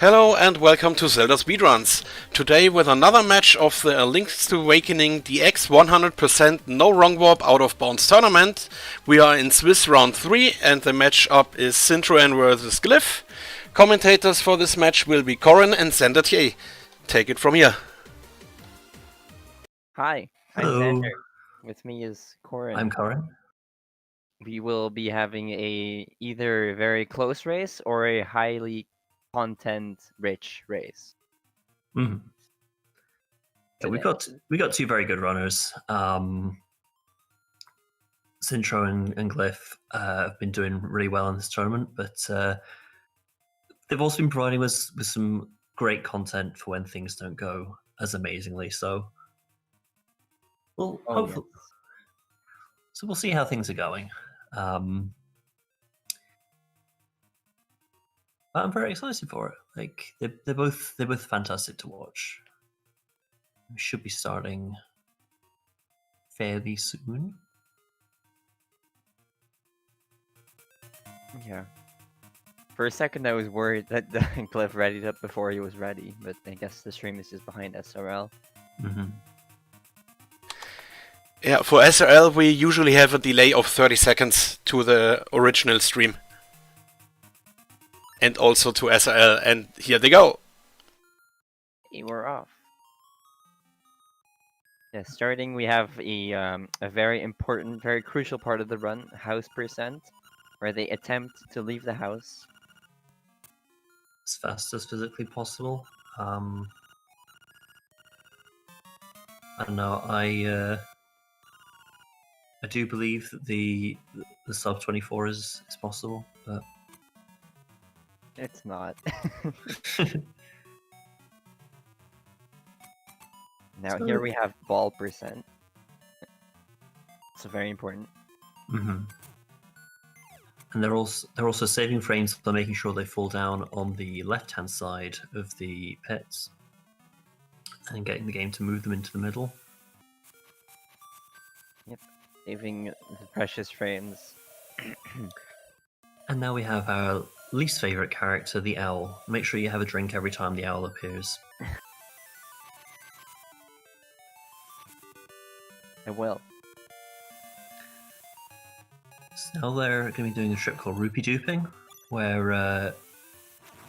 Hello and welcome to Zelda Speedruns. Today with another match of the Link's to Awakening DX 100% no wrong warp out of bounds tournament. We are in Swiss round 3 and the matchup is Zintrothen vs Glyph. Commentators for this match will be Corin and ZeldaSpeedRuns. Take it from here. Hi, I'm Hello. Xander. With me is Corin. I'm Corin. We will be having either a very close race or a highly content-rich race. Mm. So we got two very good runners. Zintro and Glyph have been doing really well in this tournament, but they've also been providing us with some great content for when things don't go as amazingly. So we'll hopefully, so we'll see how things are going. I'm very excited for it. Like they're both fantastic to watch. We should be starting fairly soon. Yeah. For a second, I was worried that Glyph readied up before he was ready, but I guess the stream is just behind SRL. Mm-hmm. Yeah, for SRL we usually have a delay of 30 seconds to the original stream. And also to SRL, and here they go. Hey, we're off. Yeah, starting, we have a very important, very crucial part of the run, house percent, where they attempt to leave the house As fast as physically possible. I don't know. I do believe that the sub 24 is possible, but it's not. Now So- here we have ball percent. It's very important. Mm-hmm. And they're also saving frames by making sure they fall down on the left-hand side of the pits, and getting the game to move them into the middle. Saving the precious frames. And now we have our least favorite character, the owl. Make sure you have a drink every time the owl appears. I will. So now they're going to be doing a trick called rupee duping, where we're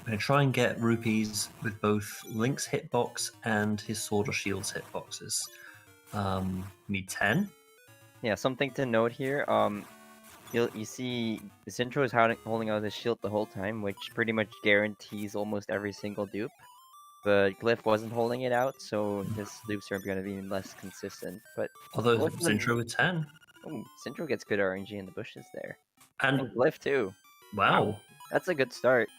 going to try and get rupees with both Link's hitbox and his sword or shield's hitboxes. We need 10. Yeah, something to note here. You see, Zintro is holding out his shield the whole time, which pretty much guarantees almost every single dupe. But Glyph wasn't holding it out, so his dupes are going to be less consistent. But Although both of them- Zintro with 10. ooh, Zintro gets good RNG in the bushes there. And And Glyph too. wow. That's a good start.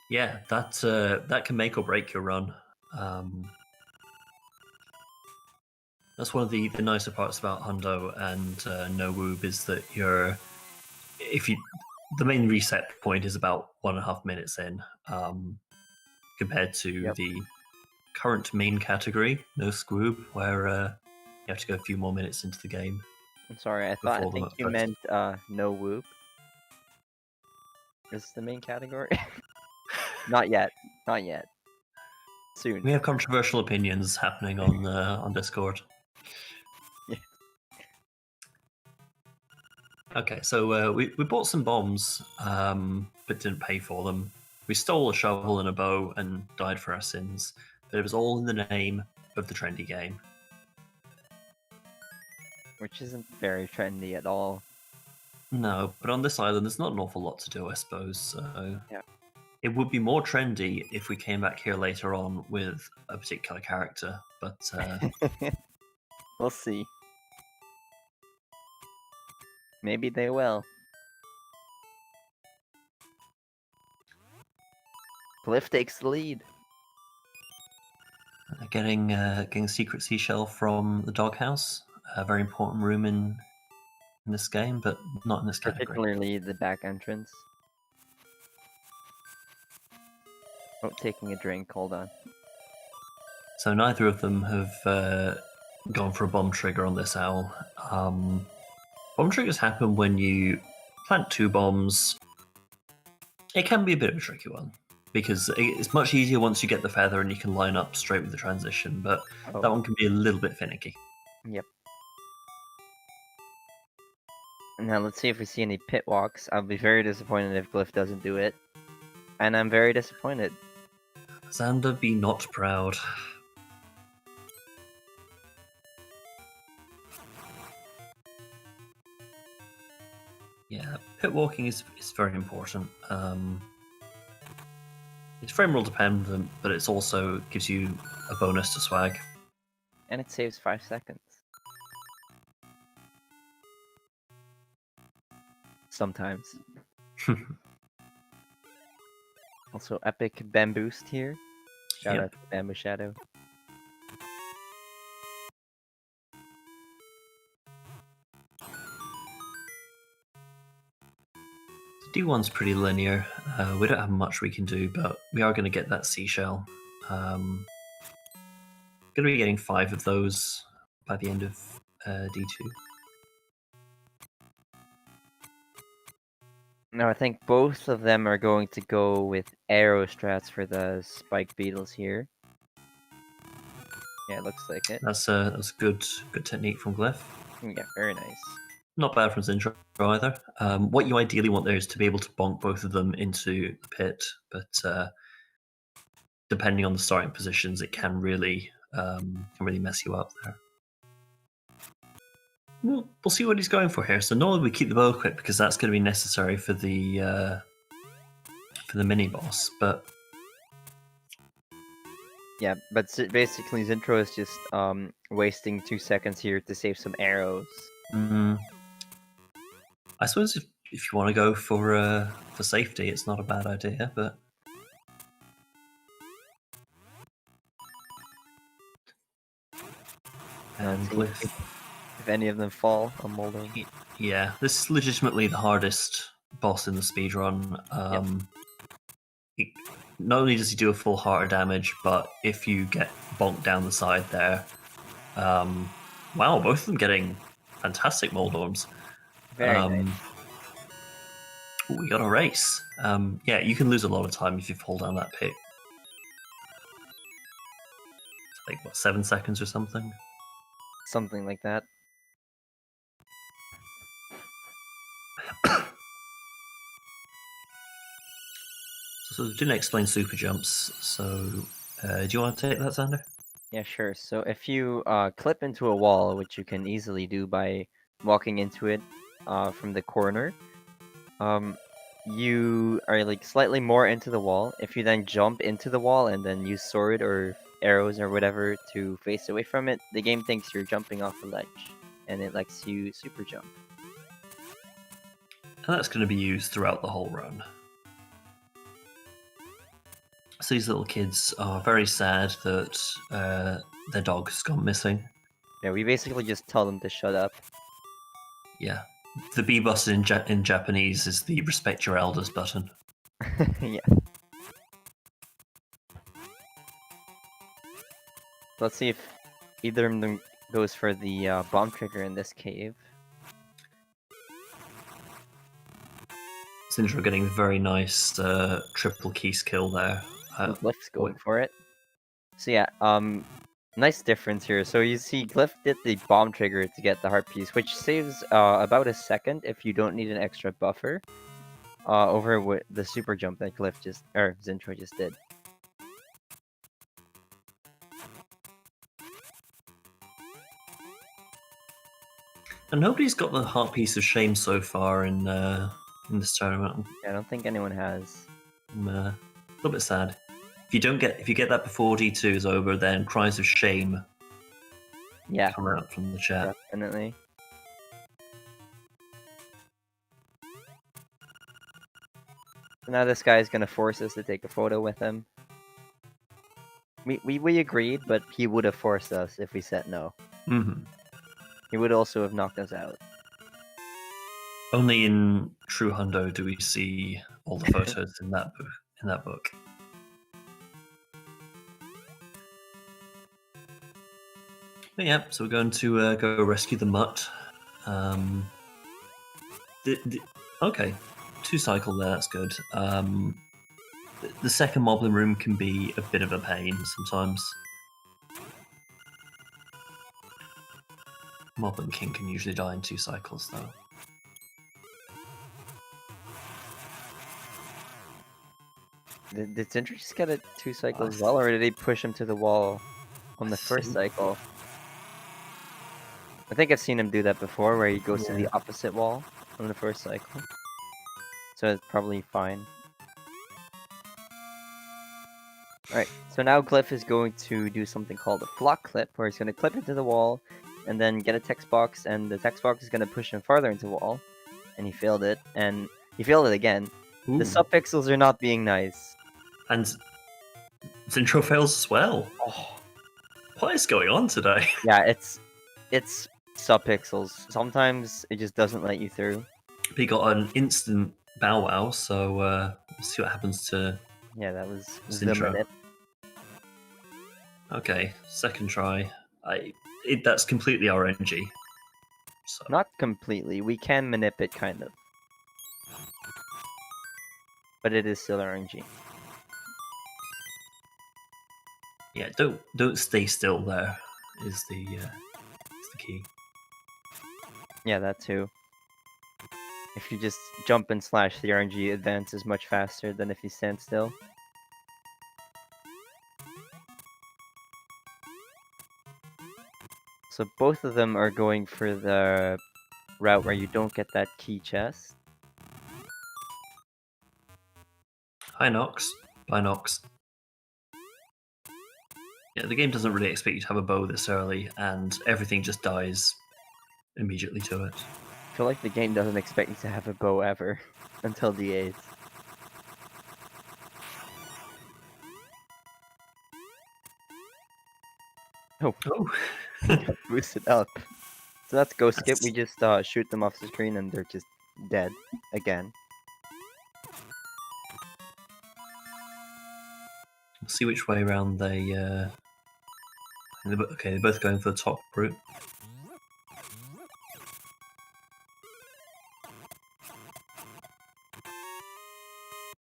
Yeah, that can make or break your run. That's one of the nicer parts about Hundo and no OoB is that the main reset point is about 1.5 minutes in, compared to the current main category, no Squoob, where you have to go a few more minutes into the game. I'm sorry, I Before think the you first- meant no whoop. Is the main category? Not yet. Not yet. Soon. We have controversial opinions happening on Discord. Yeah. Okay, so we bought some bombs, but didn't pay for them. We stole a shovel and a bow and died for our sins, but it was all in the name of the trendy game. Which isn't very trendy at all. No, but on this island, there's not an awful lot to do, I suppose. So Yeah. It would be more trendy if we came back here later on with a particular character, but We'll see. Maybe they will. Glyph takes the lead. getting secret seashell from the doghouse, a very important room in this game, but not in this category. Particularly the back entrance. Oh, taking a drink, hold on. So neither of them have gone for a bomb trigger on this owl. Bomb triggers happen when you plant 2 bombs. It can be a bit of a tricky one. because it's much easier once you get the feather and you can line up straight with the transition, but Oh. that one can be a little bit finicky. Yep. Now let's see if we see any pit walks. I'll be very disappointed if Glyph doesn't do it. And I'm very disappointed. Xander, be not proud. Yeah, pit walking is very important. It's frame rule dependent, but it's also gives you a bonus to swag. And it saves 5 seconds. Sometimes. Also, epic bamboost here. Shout out to Bamboo Shadow. D1's pretty linear. We don't have much we can do, but we are going to get that seashell. Going to be getting 5 of those by the end of D2. Now I think both of them are going to go with arrow strats for the spike beetles here. Yeah, it looks like it. That's good technique from Glyph. Yeah, very nice. Not bad from Zintro either. What you ideally want there is to be able to bonk both of them into the pit, but depending on the starting positions, it can really mess you up there. We'll see what he's going for here. So normally we keep the bow equipped because that's going to be necessary for the mini boss. But yeah, but basically Zintro is just wasting 2 seconds here to save some arrows. I suppose if you want to go for safety, it's not a bad idea. But and Glyph. If any of them fall, I'm molding. Yeah, this is legitimately the hardest boss in the speedrun. Not only does he do a full heart of damage, but if you get bonked down the side there, wow, both of them getting fantastic mold orms. Very nice. Ooh, we got a race. Yeah, you can lose a lot of time if you fall down that pit. Like, what, 7 seconds or something? Something like that. So it didn't explain super jumps, so do you want to take that, Xander? Yeah, sure. So if you clip into a wall, which you can easily do by walking into it from the corner, you are like slightly more into the wall. If you then jump into the wall and then use sword or arrows or whatever to face away from it, the game thinks you're jumping off a ledge, and it lets you super jump. And that's going to be used throughout the whole run. So these little kids are very sad that their dog's gone missing. Yeah, we basically just tell them to shut up. Yeah. The B button in Japanese is the respect your elders button. Yeah. Let's see if either of them goes for the bomb trigger in this cave. Zintro getting very nice triple key skill there. Glyph's going for it. So yeah, nice difference here. So you see Glyph did the bomb trigger to get the heart piece, which saves about a second if you don't need an extra buffer over the super jump that Zintro just did. And nobody's got the heart piece of shame so far in this tournament. Yeah, I don't think anyone has. I'm a little bit sad. If you get that before D2 is over, then cries of shame come out from the chat. Definitely. So now this guy's gonna force us to take a photo with him. We agreed, but he would have forced us if we said no. Mm-hmm. He would also have knocked us out. Only in True Hundo do we see all the photos in that book. But yeah, so we're going to go rescue the mutt. Okay, 2 cycle there. That's good. the second moblin room can be a bit of a pain sometimes. Moblin King can usually die in 2 cycles, though. Did Zintrothen just get it 2 cycles as well, or did he push him to the wall on the first cycle? I think I've seen him do that before, where he goes to the opposite wall on the first cycle. So it's probably fine. Alright, so now Glyph is going to do something called a flock clip, where he's going to clip into the wall, and then get a text box, and the text box is going to push him farther into the wall. And he failed it, and he failed it again. Ooh. The subpixels are not being nice. And Zintro fails as well. Oh. What is going on today? Yeah, it's subpixels. Sometimes it just doesn't let you through. He got an instant bow wow, so we'll see what happens to... Yeah, that was the Zintro. minute. Okay, second try. That's completely RNG. So. Not completely. We can manip it, kind of. But it is still RNG. Yeah, don't stay still there is the key. Yeah, that too. If you just jump and slash, the RNG advances much faster than if you stand still. So both of them are going for the route where you don't get that key chest. Hi Nox. Bye Nox. Yeah, the game doesn't really expect you to have a bow this early, and everything just dies immediately to it. I feel like the game doesn't expect you to have a bow ever until the 8th. Oh, got boosted up. So that's Ghost Skip. We just shoot them off the screen and they're just dead again. We'll see which way around they. Okay, they're both going for the top route.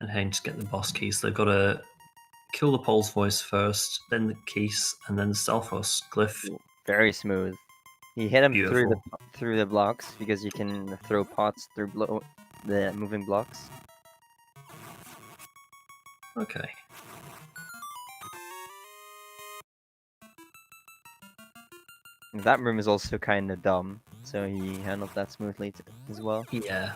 And heading to get the boss keys. They've got to kill the Pole's Voice first, then the keys, and then the Stalfos Glyph. Very smooth. He hit him Beautiful. through the blocks because you can throw pots through the moving blocks. Okay. That room is also kind of dumb, so he handled that smoothly as well. Yeah.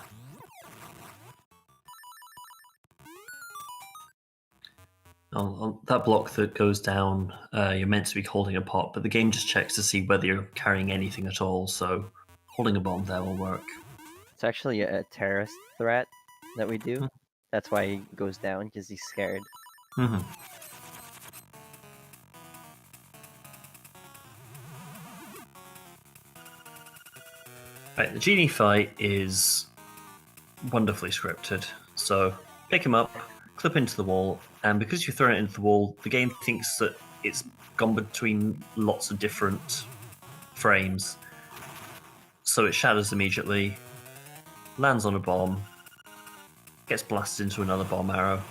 On that block that goes down, you're meant to be holding a pot, but the game just checks to see whether you're carrying anything at all, so holding a bomb there will work. It's actually a terrorist threat that we do. That's why he goes down, because he's scared. Mm-hmm. Right, the genie fight is wonderfully scripted. So pick him up, clip into the wall, and because you throw it into the wall, the game thinks that it's gone between lots of different frames. So it shatters immediately, lands on a bomb, gets blasted into another bomb arrow.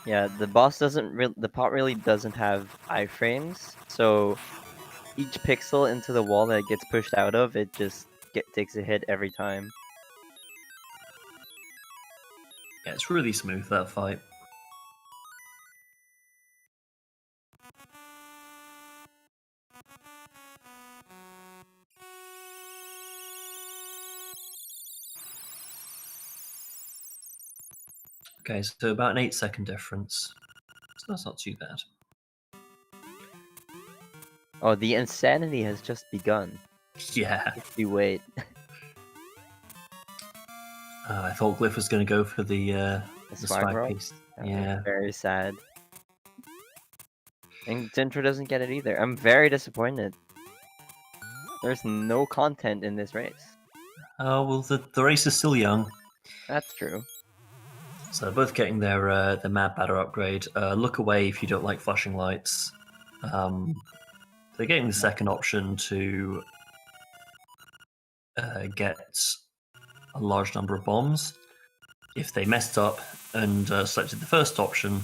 Yeah, the boss doesn't the pot really doesn't have iframes, so each pixel into the wall that it gets pushed out of, it just takes a hit every time. Yeah, it's really smooth, that fight. Okay, so about an 8-second difference. So that's not too bad. Oh, the insanity has just begun. Yeah. If you wait. I thought Glyph was going to go for the swag roll? piece. Oh, Yeah. Very sad. And Zintro doesn't get it either. I'm very disappointed. There's no content in this race. Oh, well, the race is still young. That's true. So they're both getting their Mad Batter upgrade. Look away if you don't like flashing lights. They're getting the second option to get a large number of bombs. if they messed up and selected the first option,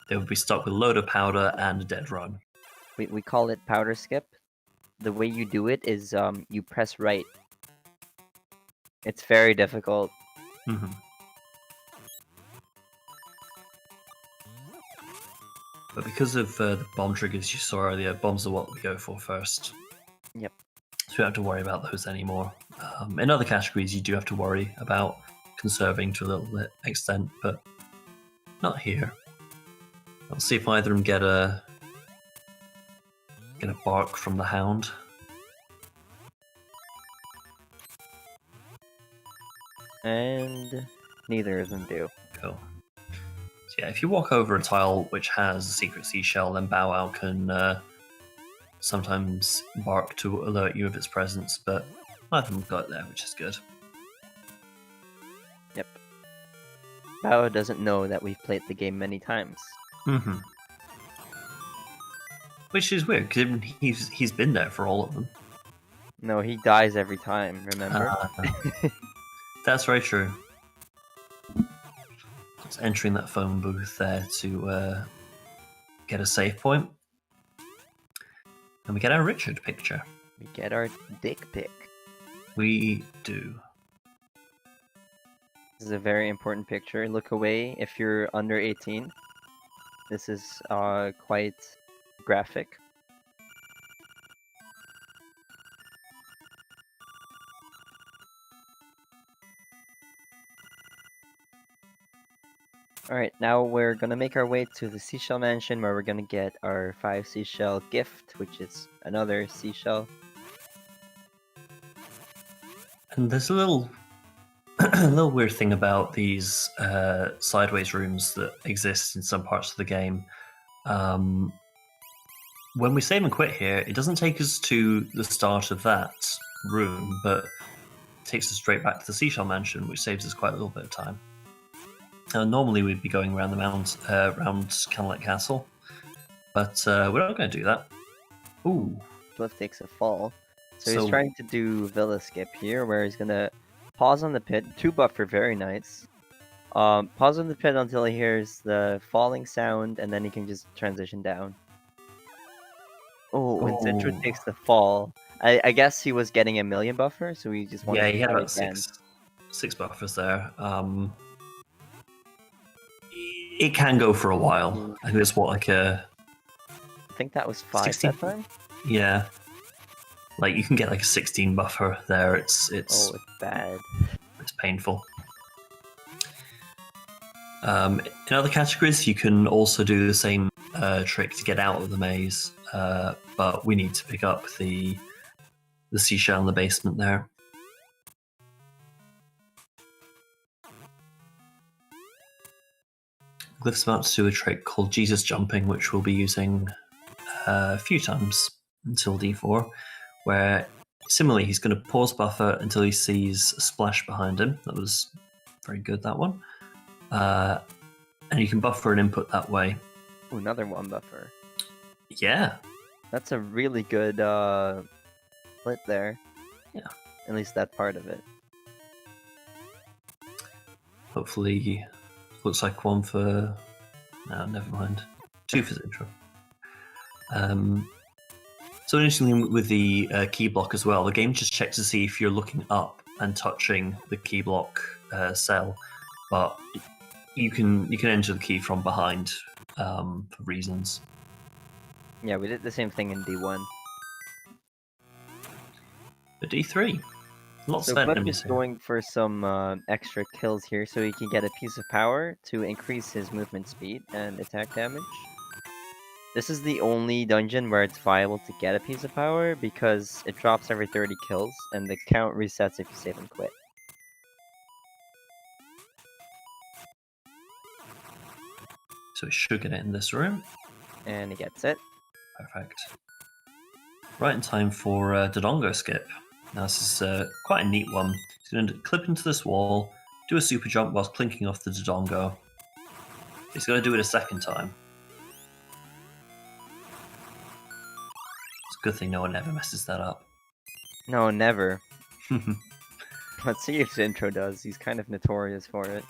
they would be stuck with a load of powder and a dead run. We call it powder skip. The way you do it is you press right. It's very difficult. Mm-hmm. But because of the bomb triggers you saw earlier, bombs are what we go for first. Yep. So we don't have to worry about those anymore. In other categories, you do have to worry about conserving to a little extent, but not here. I'll see if either of them get a bark from the hound. And neither of them do. Cool. So yeah, if you walk over a tile which has a secret seashell, then Bow Wow can sometimes bark to alert you of its presence, but neither of them got it there, which is good. Yep. Bao doesn't know that we've played the game many times. Mm-hmm. Which is weird, because he's been there for all of them. No, he dies every time, remember? That's very true. Just entering that phone booth there to get a save point. And we get our Richard picture. We get our dick pic. We do. This is a very important picture. Look away if you're under 18. This is quite graphic. Alright, now we're gonna make our way to the Seashell Mansion where we're gonna get our 5 seashell gift, which is another seashell. And there's a little a little weird thing about these sideways rooms that exist in some parts of the game. When we save and quit here, it doesn't take us to the start of that room, but it takes us straight back to the Seashell Mansion, which saves us quite a little bit of time. Normally we'd be going around the around Canlet Castle, but we're not going to do that. Ooh. Glyph takes a fall. So he's trying to do Villa Skip here, where he's gonna pause on the pit, 2 buffer, very nice. Pause on the pit until he hears the falling sound, and then he can just transition down. Oh, when Zintro takes the fall, I guess he was getting a million buffer, so he just wanted to he had try about again. six buffers there. It can go for a while. I think it's like a... I think that was 5 16? that time? Yeah. Like, you can get like a 16 buffer there. It's Oh, it's bad. It's painful. In other categories, you can also do the same trick to get out of the maze, but we need to pick up the seashell in the basement there. Glyph's about to do a trick called Jesus Jumping, which we'll be using a few times until D4, where similarly he's going to pause buffer until he sees a splash behind him. That was very good, that one. And you can buffer an input that way. Ooh, another 1 buffer. Yeah. That's a really good split there. Yeah. At least that part of it. Hopefully, looks like 1 for... No, never mind. 2 for Zintro. So interestingly, with the key block as well, the game just checks to see if you're looking up and touching the key block cell, but you can enter the key from behind for reasons. Yeah, we did the same thing in D1. But D3, lots So of Glyph enemies is here. going for some extra kills here so he can get a piece of power to increase his movement speed and attack damage. This is the only dungeon where it's viable to get a piece of power because it drops every 30 kills and the count resets if you save and quit. So we should get it in this room. And he gets it. Perfect. Right in time for Dodongo skip. Now this is quite a neat one. He's going to clip into this wall, do a super jump whilst clinking off the Dodongo. He's going to do it a second time. It's a good thing no one ever messes that up. No, never. Let's see if Zintro does. He's kind of notorious for it.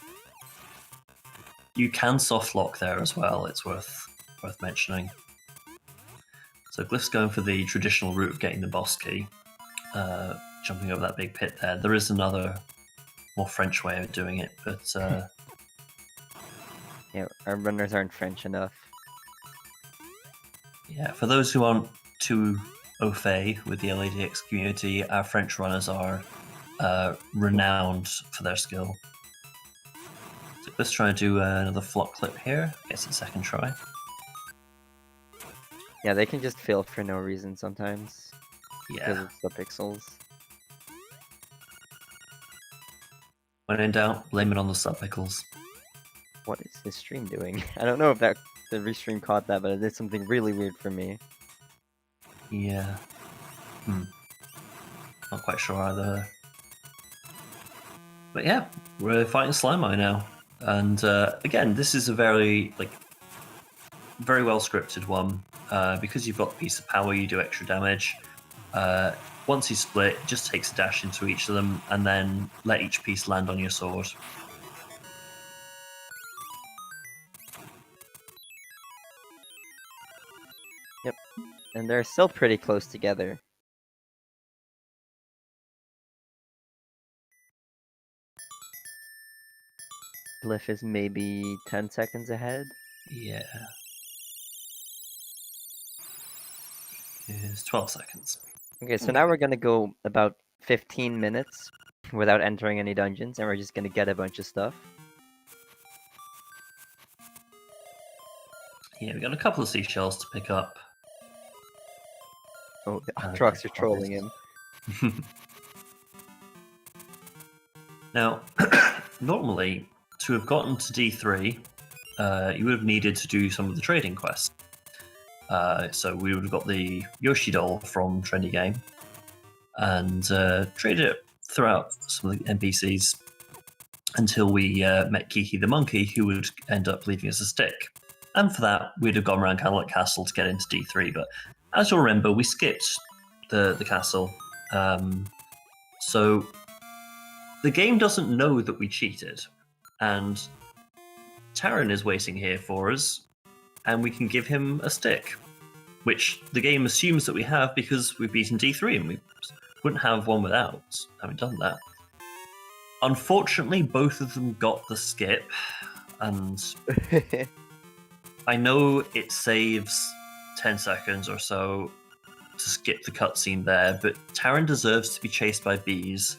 You can soft lock there as well. It's worth mentioning. So Glyph's going for the traditional route of getting the boss key, jumping over that big pit there. There is another more French way of doing it, but Yeah, our runners aren't French enough. yeah, for those who aren't too au fait with the LADX community, our French runners are renowned for their skill. So let's try and do another flock clip here. Gets a second try. Yeah, they can just fail for no reason sometimes. Because Yeah. it's the pixels. When in doubt, blame it on the subpickles. What is this stream doing? I don't know if the restream caught that, but it did something really weird for me. Yeah. Not quite sure either. But yeah, we're fighting Slime Eye now. And again, this is a very well scripted one. Because you've got the piece of power, you do extra damage. Once you split, just takes a dash into each of them, and then let each piece land on your sword. Yep. And they're still pretty close together. Glyph is maybe 10 seconds ahead. Yeah. It's 12 seconds. Okay, so now we're gonna go about 15 minutes without entering any dungeons, and we're just gonna get a bunch of stuff. Yeah, we got a couple of seashells to pick up. Oh, the trucks are trolling him. Now, normally, to have gotten to D3, you would have needed to do some of the trading quests. So we would have got the Yoshi doll from Trendy Game and traded it throughout some of the NPCs until we met Kiki the monkey, who would end up leaving us a stick. And for that, we'd have gone around Cadillac Castle to get into D3. But as you'll remember, we skipped the castle. So the game doesn't know that we cheated. And Taran is waiting here for us, and we can give him a stick, which the game assumes that we have because we've beaten D3, and we wouldn't have one without having done that. Unfortunately, both of them got the skip, and I know it saves 10 seconds or so to skip the cutscene there, but Taran deserves to be chased by bees,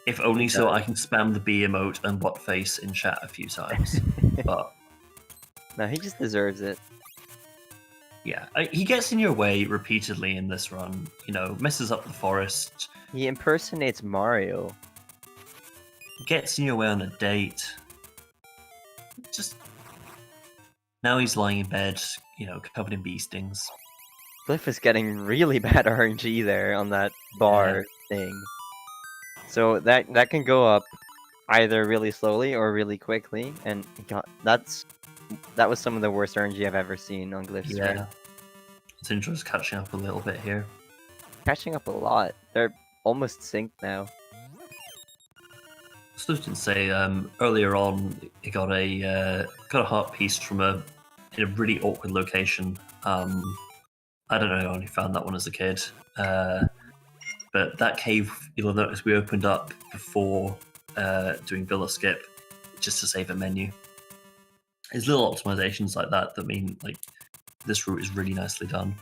if only so I can spam the bee emote and butt face in chat a few times. But no, he just deserves it. yeah, he gets in your way repeatedly in this run. You know, messes up the forest. He impersonates Mario. Gets in your way on a date. Just now he's lying in bed, you know, covered in bee stings. Glyph is getting really bad RNG there on that bar thing. So that can go up either really slowly or really quickly, and that was some of the worst RNG I've ever seen on Glyph's stream. Yeah, Zintro's catching up a little bit here. Catching up a lot. They're almost synced now. So I was going to say earlier on, he got a heart piece from in a really awkward location. I don't know how he found that one as a kid, but that cave you'll notice we opened up before doing Villa Skip just to save a menu. There's little optimizations like that mean like this route is really nicely done.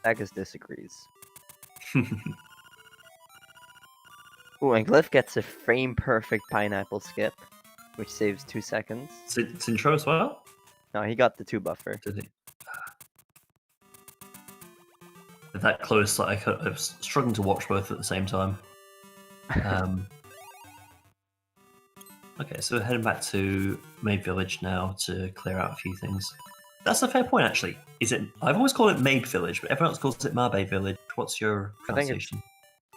Agus disagrees. Ooh, and Glyph gets a frame-perfect pineapple skip, which saves 2 seconds. It's intro as well? No, he got the 2 buffer. Did he? That close, I was struggling to watch both at the same time. Okay, so we're heading back to Maid Village now to clear out a few things. That's a fair point, actually. Is it? I've always called it Maid Village, but everyone else calls it Mabe Village. What's your pronunciation?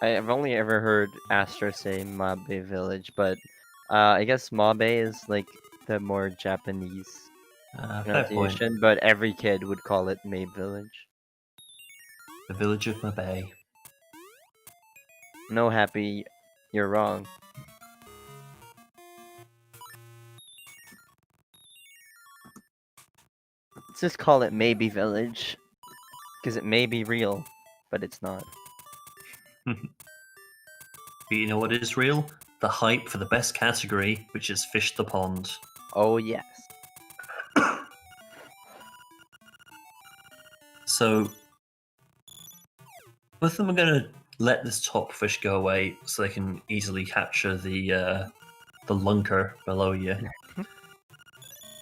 I've only ever heard Astro say Mabe Village, but I guess Mabe is like the more Japanese pronunciation, but every kid would call it Mabe Village. The village of Mabe. No happy You're wrong. Let's just call it Maybe Village. Because it may be real, but it's not. But you know what is real? The hype for the best category, which is Fish the Pond. Oh, yes. So, both of them are going to let this top fish go away so they can easily capture the lunker below you. I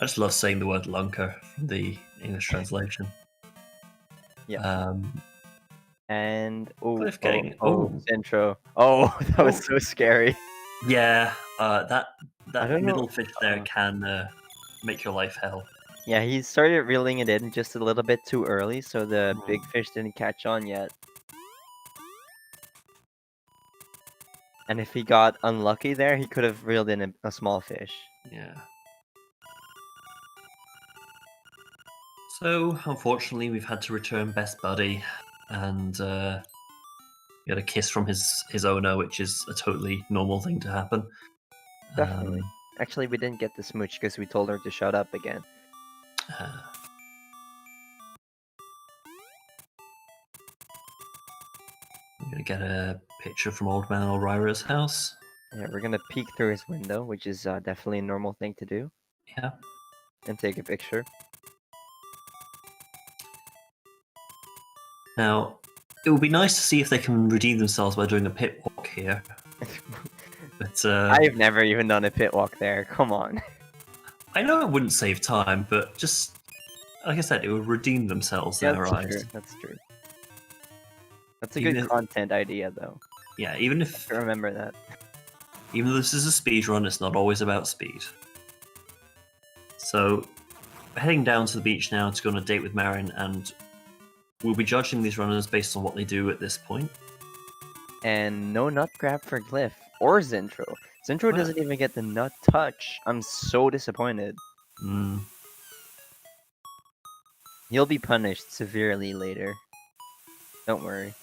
just love saying the word lunker from the English translation. Yeah. And Zintro. Oh, that was so scary. Yeah, that don't middle know. fish there can make your life hell. Yeah, he started reeling it in just a little bit too early, so the big fish didn't catch on yet. And if he got unlucky there, he could have reeled in a small fish. Yeah. So, unfortunately, we've had to return Best Buddy, and got a kiss from his owner, which is a totally normal thing to happen. Definitely. Actually, we didn't get the smooch because we told her to shut up again. I'm gonna get a picture from Old Man Elvira's house. Yeah, we're gonna peek through his window, which is definitely a normal thing to do. Yeah. And take a picture. Now, it would be nice to see if they can redeem themselves by doing a pit walk here. But I've never even done a pit walk there. Come on. I know it wouldn't save time, but just like I said, it would redeem themselves in our eyes. True. That's true. That's a good content idea, though. Yeah, even if Remember that. Even though this is a speedrun, it's not always about speed. So, we're heading down to the beach now to go on a date with Marin, and we'll be judging these runners based on what they do at this point. And no nut grab for Glyph or Zintro. Zintro doesn't even get the nut touch. I'm so disappointed. He'll be punished severely later. Don't worry.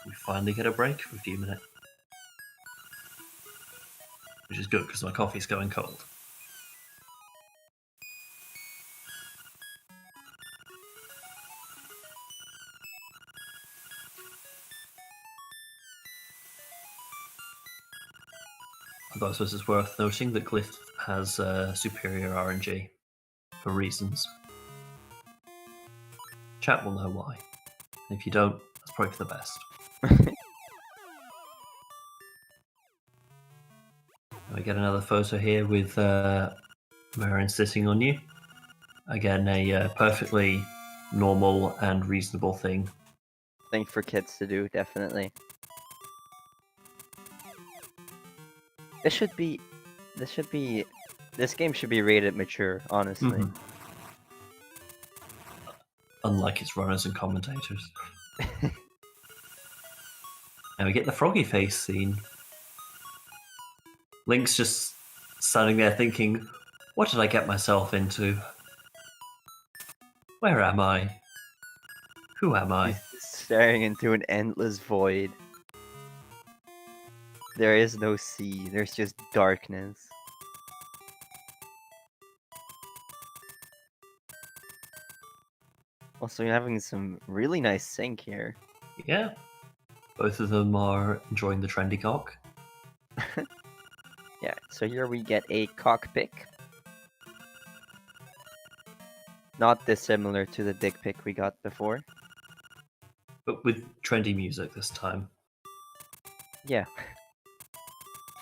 We finally get a break for a few minutes. Which is good, because my coffee's going cold. Although I suppose it's worth noting that Glyph has superior RNG, for reasons. Chat will know why. And if you don't, that's probably for the best. We get another photo here with Marin sitting on you. Again, a perfectly normal and reasonable thing. Thing for kids to do, definitely. This game should be rated mature, honestly. Unlike its runners and commentators. Now we get the froggy face scene. Link's just standing there thinking, what did I get myself into? Where am I? Who am I? He's staring into an endless void. There is no sea, there's just darkness. Also, you're having some really nice sync here. Yeah. Both of them are enjoying the trendy cock. Yeah, so here we get a cock pick. Not dissimilar to the dick pic we got before. But with trendy music this time. Yeah.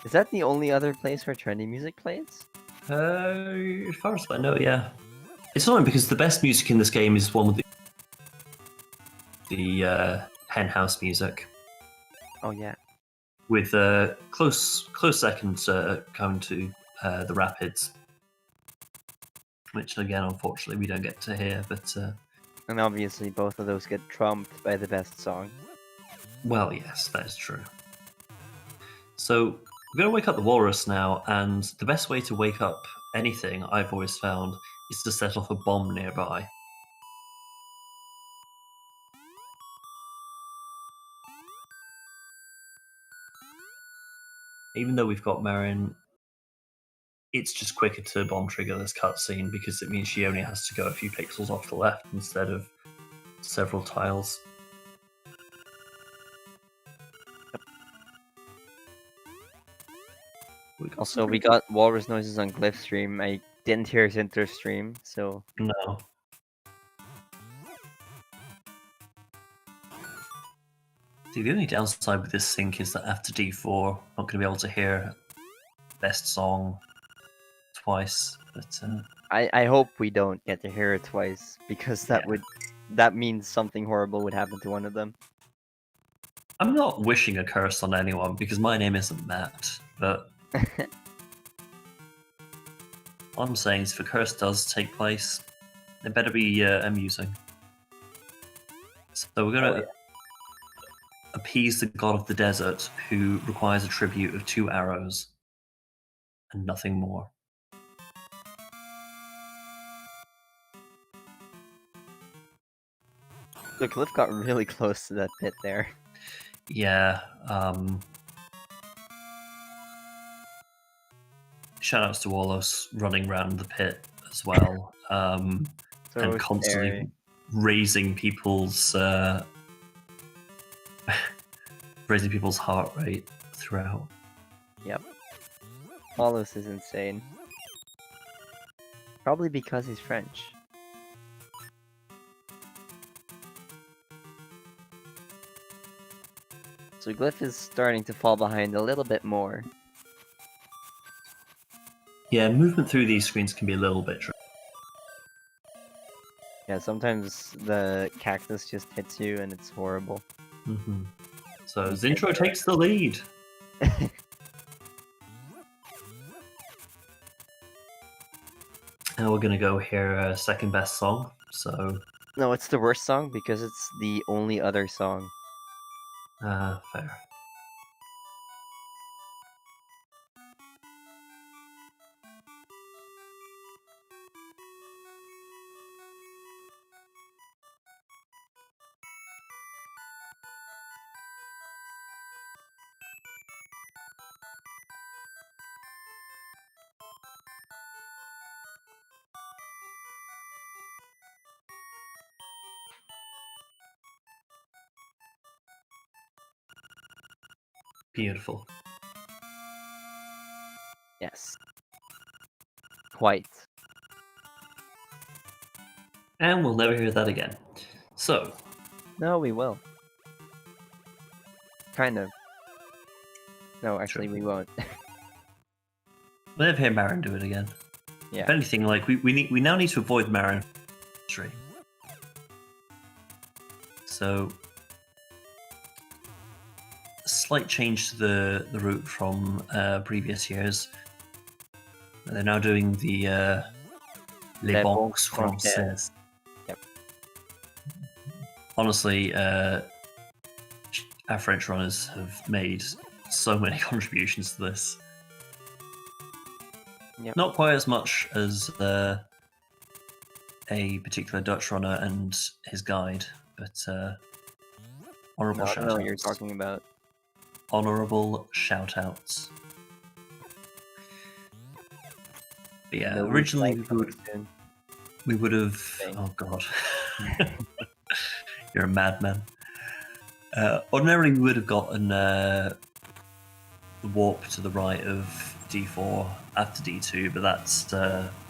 Is that the only other place where trendy music plays? As far as I know, yeah. It's annoying because the best music in this game is one with the henhouse music. Oh yeah. With close seconds coming to the rapids, which again, unfortunately, we don't get to hear. But and obviously, both of those get trumped by the best song. Well, yes, that is true. So we're going to wake up the walrus now, and the best way to wake up anything I've always found is to set off a bomb nearby. even though we've got Marin, it's just quicker to bomb trigger this cutscene because it means she only has to go a few pixels off the left instead of several tiles. Also, we got walrus noises on Glyph stream. I didn't hear Zinter stream, so No. See, the only downside with this sync is that after D4, I'm not going to be able to hear best song twice. But I hope we don't get to hear it twice, because that means something horrible would happen to one of them. I'm not wishing a curse on anyone because my name isn't Matt, but all I'm saying is if a curse does take place, it better be amusing. So we're going to appease the god of the desert, who requires a tribute of 2 arrows and nothing more. So Glyph got really close to that pit there. Yeah. Shoutouts to all us running around the pit as well, and constantly scary. raising people's heart rate throughout. Yep. All this is insane. Probably because he's French. So Glyph is starting to fall behind a little bit more. Yeah, movement through these screens can be a little bit tricky. Yeah, sometimes the cactus just hits you and it's horrible. Mm-hmm. So Zintro takes the lead. And we're gonna go hear second best song. So No, it's the worst song because it's the only other song. fair. Beautiful. Yes. Quite. And we'll never hear that again. So. No, we will. Kind of. No, actually, we won't. We'll never hear Marin do it again. Yeah. If anything, like we now need to avoid Marin. So, a slight change to the route from previous years. They're now doing the Les Banques Françaises. Yep. Honestly, our French runners have made so many contributions to this. Yep. Not quite as much as a particular Dutch runner and his guide, but honourable shout-outs. I don't know what you're talking about. Honourable shout-outs. But yeah, No, originally we would have... Oh god. You're a madman. Ordinarily we would have gotten the warp to the right of D4 after D2, but that's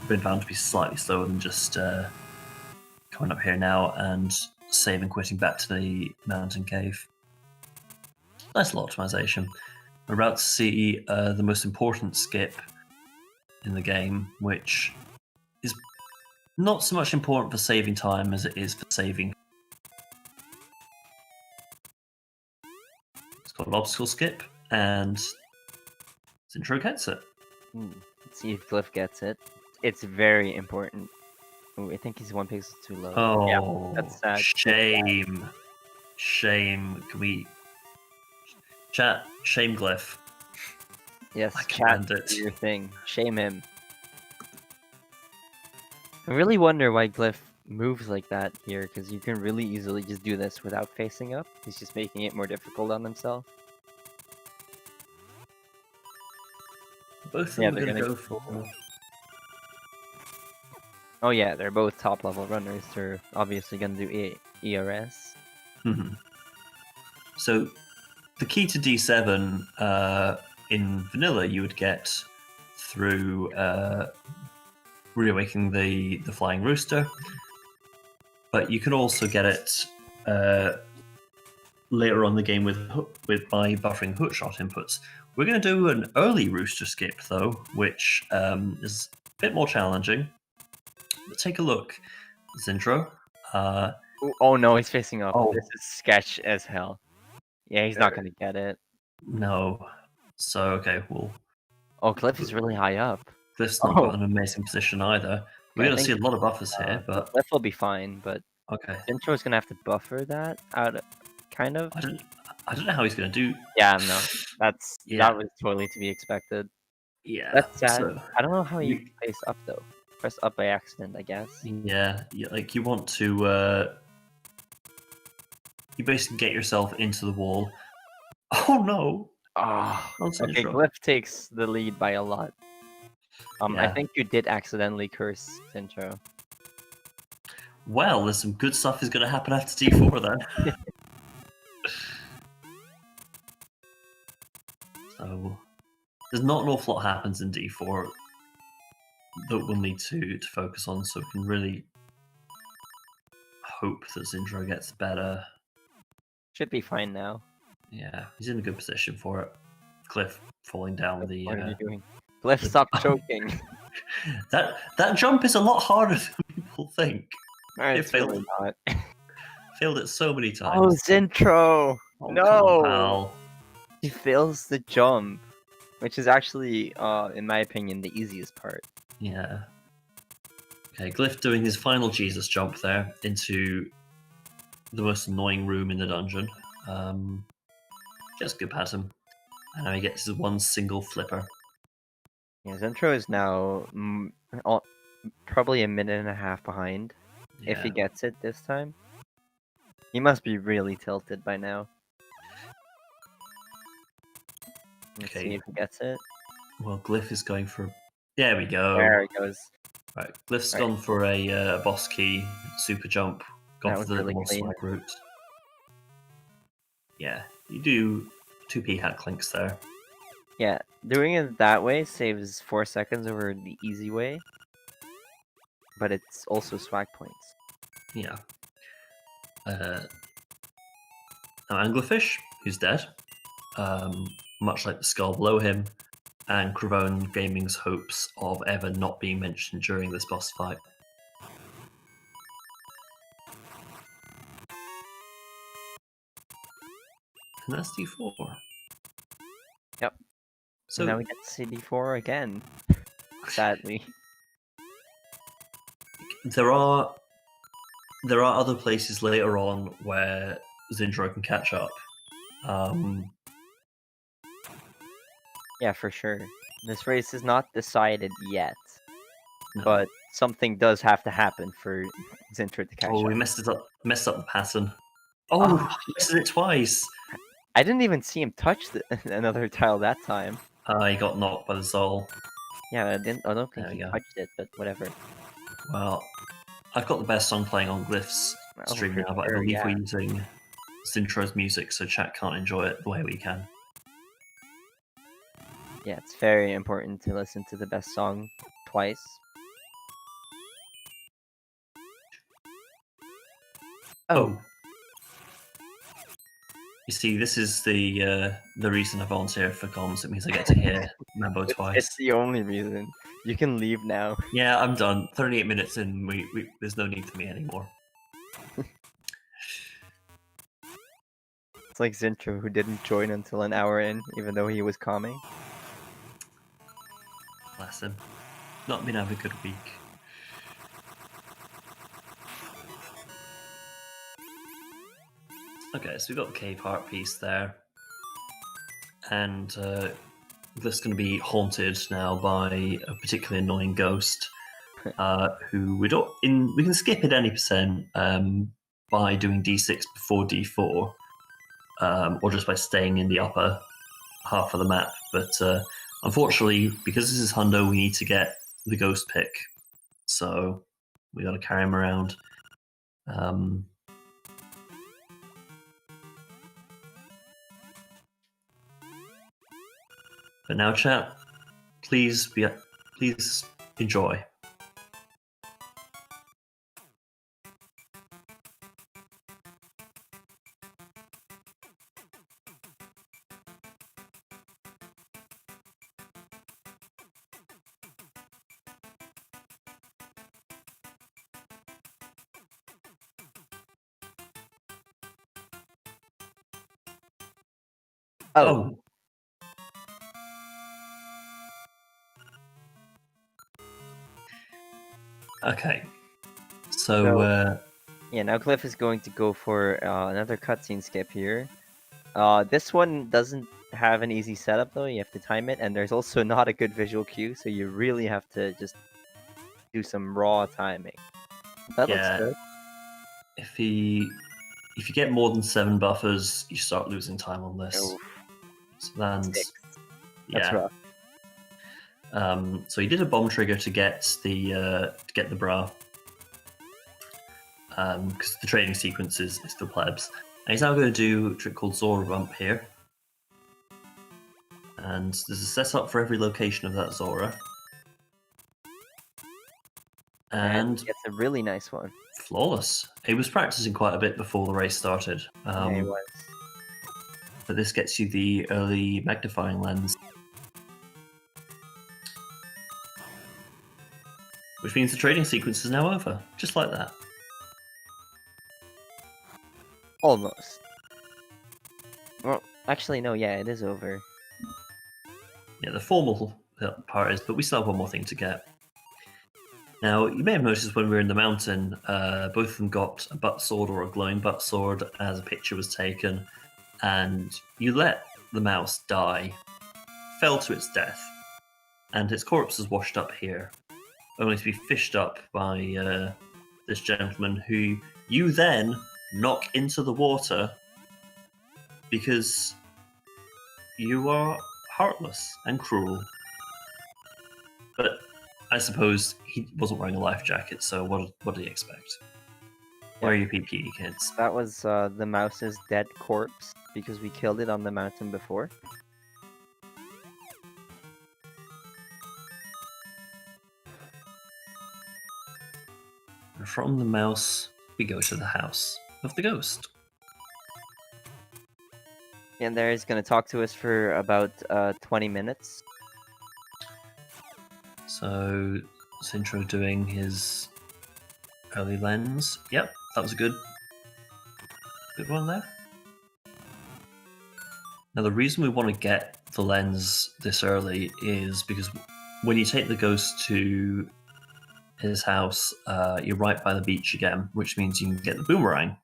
been found to be slightly slower than just coming up here now and save and quitting back to the mountain cave. Nice little optimization. We're about to see the most important skip in the game, which is not so much important for saving time as it is for saving. It's got an obstacle skip, and Zintro gets it. Let's see if Glyph gets it. It's very important. Ooh, I think he's 1 pixel too low. Oh, yeah, that's sad. Shame. Shame. Can we... Chat, shame Glyph. Yes, I chat, command it. do your thing. Shame him. I really wonder why Glyph moves like that here, because you can really easily just do this without facing up. He's just making it more difficult on himself. Both of Yeah, them are they're going to gonna- go for. Oh yeah, they're both top level runners. They're obviously gonna do ERS. Mhm. So the key to D7 in vanilla you would get through reawakening the flying rooster, but you can also get it later on in the game with by buffering hookshot inputs. We're going to do an early rooster skip though, which is a bit more challenging. But take a look, Zintro. Oh no, he's facing up. Oh. This is sketch as hell. Yeah, he's not gonna get it. No. So okay, well, Oh, Glyph is really high up. Glyph's not got an amazing position either. We're I going to see think- a lot of buffers here, but Glyph will be fine, but okay. Zintro's gonna have to buffer that out, kind of. I don't know how he's going to do. Yeah, no, Yeah. that was totally to be expected. Yeah. That's sad. So, I don't know how he you- plays up though. Press up by accident, I guess. yeah, like you want to. You basically get yourself into the wall. Oh no! Oh, That's okay. Zintro. Glyph takes the lead by a lot. I Yeah. think you did accidentally curse Zintro. Well, there's some good stuff is going to happen after D4 then. So there's not an awful lot happens in D4 that we'll need to focus on, so we can really hope that Zintro gets better. Should be fine now. Yeah, he's in a good position for it. Cliff falling down the. What are you doing? Glyph, stop choking. That jump is a lot harder than people think. It's failed. really not. Failed it so many times. Oh, Zintro! Oh, no! come on, pal. He fails the jump, which is actually, in my opinion, the easiest part. Yeah. Okay, Glyph doing his final Jesus jump there into the most annoying room in the dungeon. Just good at him. And now he gets his one single flipper. Yeah, Zintro is now probably a minute and a half behind. If he Yeah. gets it this time. He must be really tilted by now. Let's see Okay. if he gets it. Well, Glyph is going for. There we go. There he goes. Right, Glyph's Right. gone for a boss key super jump. Gone That for was the really more clean. swag route. Yeah, you do 2p hat clinks there. Yeah, doing it that way saves 4 seconds over the easy way. But it's also swag points. Yeah. Now Anglerfish, who's dead, much like the skull below him, and Cravone Gaming's hopes of ever not being mentioned during this boss fight. And that's D4. Yep. So now we get CD4 again. Sadly. there are other places later on where Zintro can catch up. Yeah, for sure. This race is not decided yet. No. But something does have to happen for Zintro to catch Oh, up. we messed up the pattern. Oh, he misses it twice. I didn't even see him touch another tile that time. He got knocked by the Zol. Yeah, I don't think There we he go. touched it, but whatever. Well, I've got the best song playing on Glyph's Oh, stream for now, but I sure, believe yeah. we're using Zintro's music, so chat can't enjoy it the way we can. Yeah, it's very important to listen to the best song twice. Oh, You see, this is the reason I volunteer for comms. It means I get to hear Mambo twice. it's the only reason. You can leave now. Yeah, I'm done. 38 minutes in, there's no need for me anymore. It's like Zintro, who didn't join until an hour in, even though he was calming. Bless him. Not been having a good week. Okay, so we've got the cave heart piece there. And this is going to be haunted now by a particularly annoying ghost who we can skip at any percent by doing D6 before D4 or just by staying in the upper half of the map. But Unfortunately, because this is Hundo, we need to get the ghost pick, so we got to carry him around. But now, chat, please enjoy. Oh, Okay. So, yeah, now Glyph is going to go for another cutscene skip here. This one doesn't have an easy setup though, you have to time it, and there's also not a good visual cue, so you really have to just do some raw timing. That looks yeah, good. if you get more than 7 buffers, you start losing time on this. Oh, So then, 6. yeah. That's rough. So he did a bomb trigger to get the bra, because the trading sequence is for plebs. And he's now going to do a trick called Zora Bump here, and there's a setup for every location of that Zora, and It's a really nice one. flawless. He was practicing quite a bit before the race started, Yeah, he was. but this gets you the early magnifying lens. Which means the trading sequence is now over, just like that. Almost. Well, actually, no, yeah, it is over. Yeah, the formal part is, but we still have one more thing to get. Now, you may have noticed when we were in the mountain, both of them got a butt sword or a glowing butt sword as a picture was taken, and you let the mouse die, fell to its death, and its corpse is washed up here, only to be fished up by this gentleman who you then knock into the water because you are heartless and cruel. But I suppose he wasn't wearing a life jacket, so what did he expect? Wear your PPE, kids. That was the mouse's dead corpse, because we killed it on the mountain before. And from the mouse, we go to the house of the ghost. And there he's going to talk to us for about 20 minutes. So, Zintro doing his early lens. Yep, that was a good one there. Now, the reason we want to get the lens this early is because when you take the ghost to his house, you're right by the beach again, which means you can get the boomerang,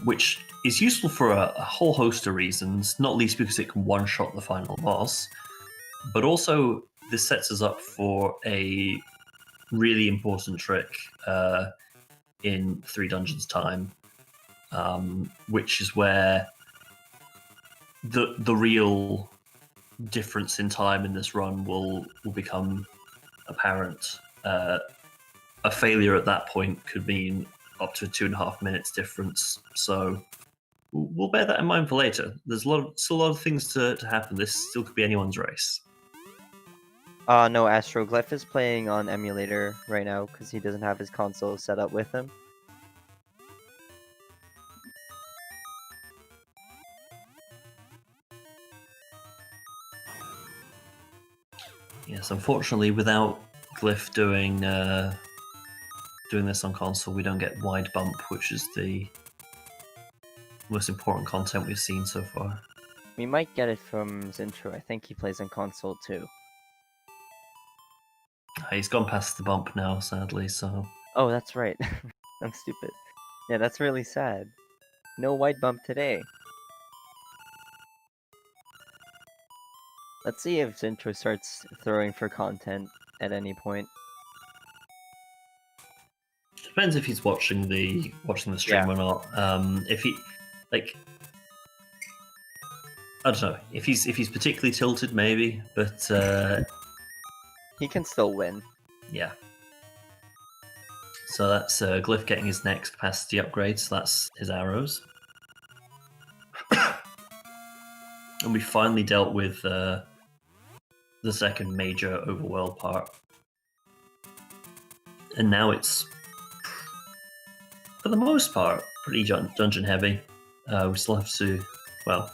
which is useful for a whole host of reasons, not least because it can one-shot the final boss, but also this sets us up for a really important trick in 3 dungeons time, which is where the real difference in time in this run will become apparent. A failure at that point could mean up to 2.5 minutes difference, so we'll bear that in mind for later. There's still a lot of things to happen. This still could be anyone's race. No, Astroglyph is playing on emulator right now because he doesn't have his console set up with him. Yes, unfortunately, without Glyph doing this on console, we don't get wide bump, which is the most important content we've seen so far. We might get it from Zintro. I think he plays on console too. He's gone past the bump now, sadly, so... Oh, that's right. I'm stupid. Yeah, that's really sad. No white bump today. Let's see if Zintro starts throwing for content at any point. Depends if he's watching the stream or not. If he I don't know if he's particularly tilted, maybe, but He can still win. yeah. So that's Glyph getting his next capacity upgrade. So that's his arrows, and we finally dealt with the second major overworld part, and now it's, for the most part, pretty dungeon heavy. We still have to, well,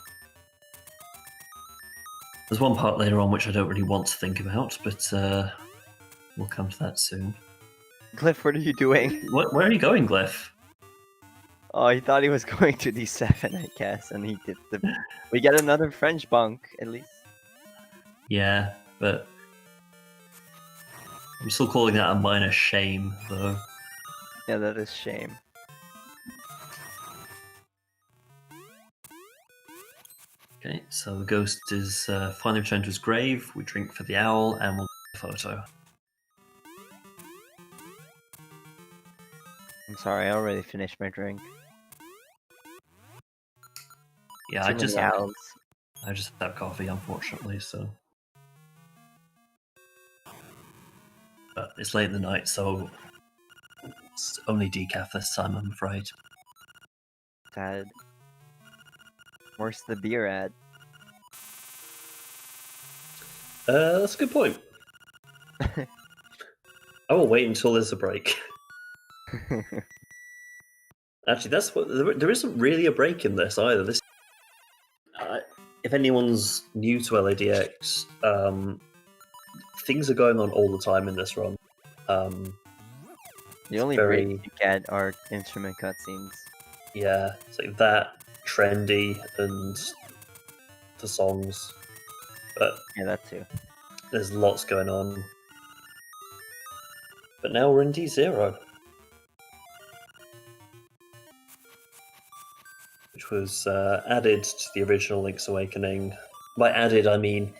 there's one part later on which I don't really want to think about, but we'll come to that soon. Glyph, what are you doing? Where are you going, Glyph? Oh, he thought he was going to D7, I guess, and he did the. We get another French bunk, at least. Yeah, but I'm still calling that a minor shame, though. Yeah, that is shame. Okay, so the ghost is finally returned to his grave. We drink for the owl, and we'll get a photo. I'm sorry, I already finished my drink. Yeah, Too I many just owls. have coffee, unfortunately. So, but it's late in the night, so it's only decaf this time, I'm afraid. Sad. Where's the beer at? That's a good point. I will wait until there's a break. Actually, that's what there isn't really a break in this either. This, if anyone's new to LADX, things are going on all the time in this run. The only break you get are instrument cutscenes. Yeah, it's like that, trendy, and the songs. But yeah, that too. There's lots going on. But now we're in D0. Which was added to the original Link's Awakening. By added, I mean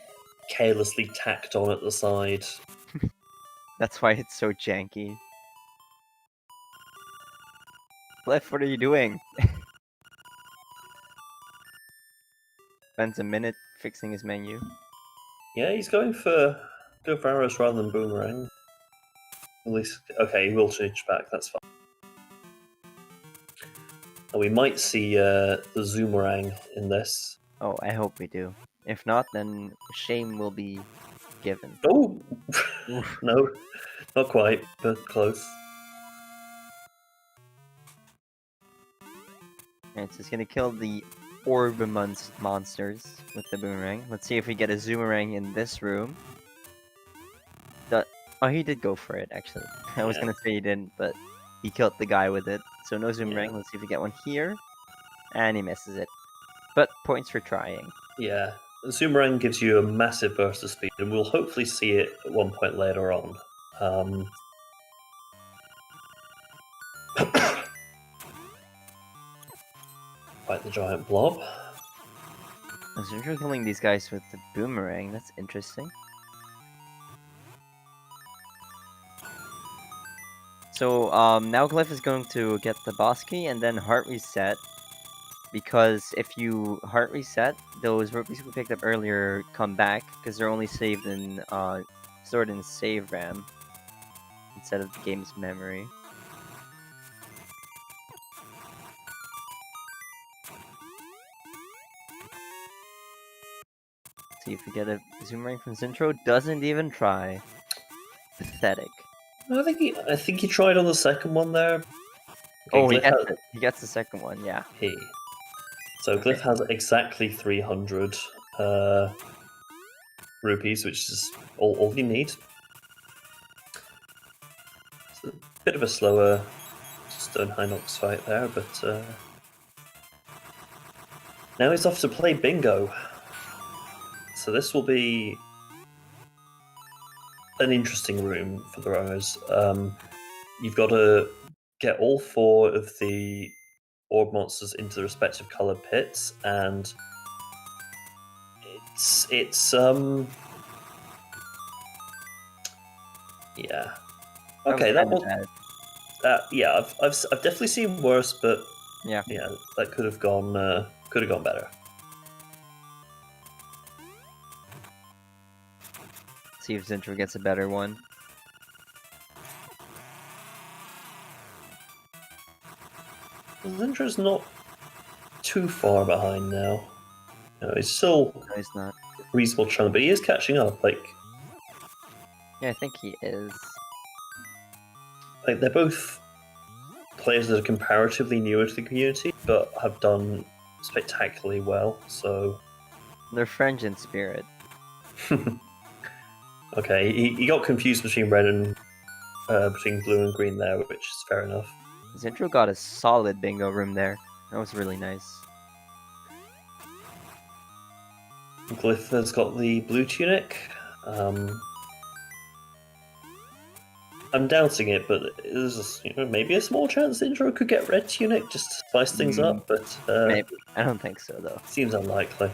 carelessly tacked on at the side. That's why it's so janky. Glyph, what are you doing? Spends a minute fixing his menu. Yeah, he's going for arrows rather than boomerang. At least, okay, he will change back, that's fine. And we might see the Zoomerang in this. Oh, I hope we do. If not, then shame will be given. Oh! No, not quite, but close. Alright, so it's gonna kill the orb monsters with the boomerang. Let's see if we get a Zoomerang in this room. Oh, he did go for it, actually. I was gonna say he didn't, but he killed the guy with it. So no Zoomerang. Let's see if we get one here. And he misses it. But points for trying. Yeah, the Zoomerang gives you a massive burst of speed, and we'll hopefully see it at one point later on. Fight the giant blob. Zintrothen killing these guys with the boomerang. That's interesting. So now Glyph is going to get the boss key and then heart reset. Because if you heart reset, those rupees we picked up earlier come back because they're only saved in stored in save RAM instead of the game's memory. See if we get a Zoomerang from Zintro. Doesn't even try. Pathetic. I think he tried on the second one there. Okay, oh, he gets it. He gets the second one, yeah. So Glyph has exactly 300 rupees, which is all you need. It's a bit of a slower Stone Hinox fight there, but now he's off to play bingo. So this will be an interesting room for the runners. You've got to get all 4 of the orb monsters into the respective colored pits, and it's yeah. Okay, that was yeah. I've definitely seen worse, but yeah, that could have gone better. see if Zintro gets a better one. Zintra's not too far behind now. No, he's still No, he's not. reasonable chunk, but he is catching up. Yeah, I think he is. They're both players that are comparatively newer to the community, but have done spectacularly well. So, They're friends in spirit. okay, he got confused between red and between blue and green there, which is fair enough. Zintro got a solid bingo room there. That was really nice. Glyph has got the blue tunic. I'm doubting it, but there's maybe a small chance Intro could get red tunic just to spice things up, but Maybe. I don't think so, though. seems unlikely.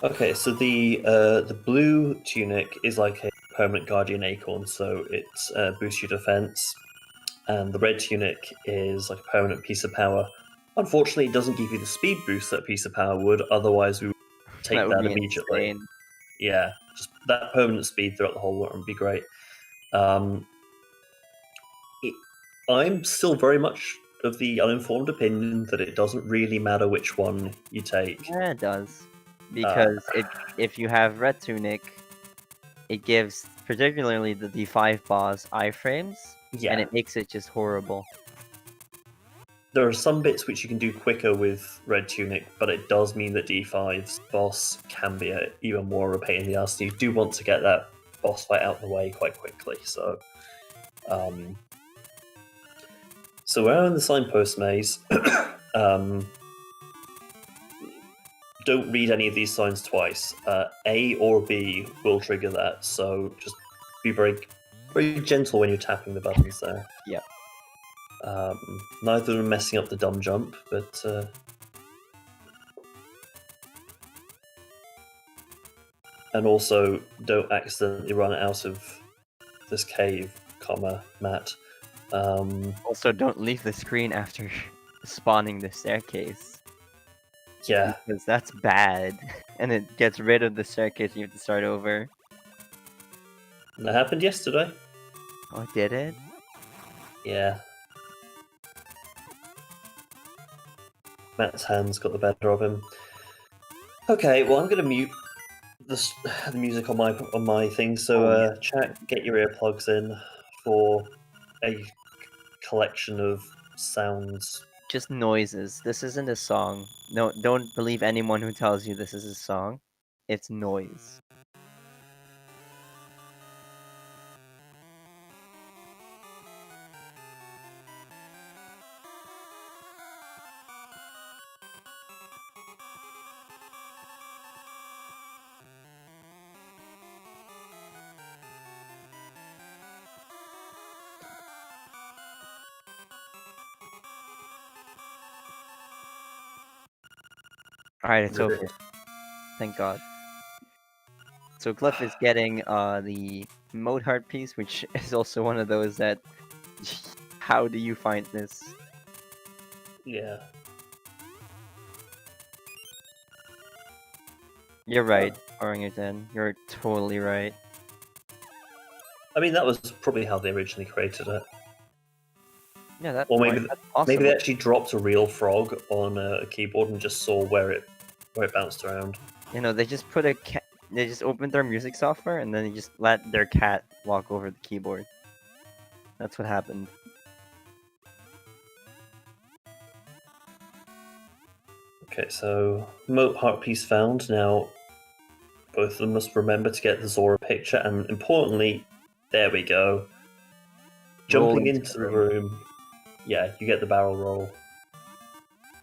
Okay, so the blue tunic is like a permanent guardian acorn, so it boosts your defense, and the red tunic is like a permanent piece of power. Unfortunately, it doesn't give you the speed boost that a piece of power would. Otherwise, we would take That would that be immediately. insane. Yeah, just that permanent speed throughout the whole world would be great. I'm still very much of the uninformed opinion that it doesn't really matter which one you take. Yeah, it does. Because if you have red tunic, it gives particularly the D5 boss iframes, Yeah, and it makes it just horrible. there are some bits which you can do quicker with red tunic, but it does mean that D5's boss can be even more of a pain in the ass. You do want to get that boss fight out of the way quite quickly. So we're in the signpost maze. Don't read any of these signs twice. A or B will trigger that, so just be very, very gentle when you're tapping the buttons there. Yep. Neither of them messing up the dumb jump, but and also don't accidentally run out of this cave, Matt. Also, don't leave the screen after spawning the staircase. Yeah, Because that's bad. And it gets rid of the staircase, you have to start over. that happened yesterday. Oh, did it? Yeah. Matt's hands got the better of him. Okay, well I'm gonna mute the music on my thing. So chat, get your earplugs in for a collection of sounds. Just noises. This isn't a song. No, don't believe anyone who tells you this is a song. It's noise. Alright, it's over. Thank God. So Glyph is getting the mode heart piece, which is also one of those that how do you find this? Yeah. You're right, Orangutan. You're totally right. I mean, that was probably how they originally created it. Yeah, that's Or maybe that's awesome. maybe they actually dropped a real frog on a keyboard and just saw where it bounced around. You know, they just put a cat. They just opened their music software and then they just let their cat walk over the keyboard. That's what happened. Okay, so moat heart piece found. Now, both of them must remember to get the Zora picture, and importantly, there we go. Jumping Roll into the room. Yeah, you get the barrel roll.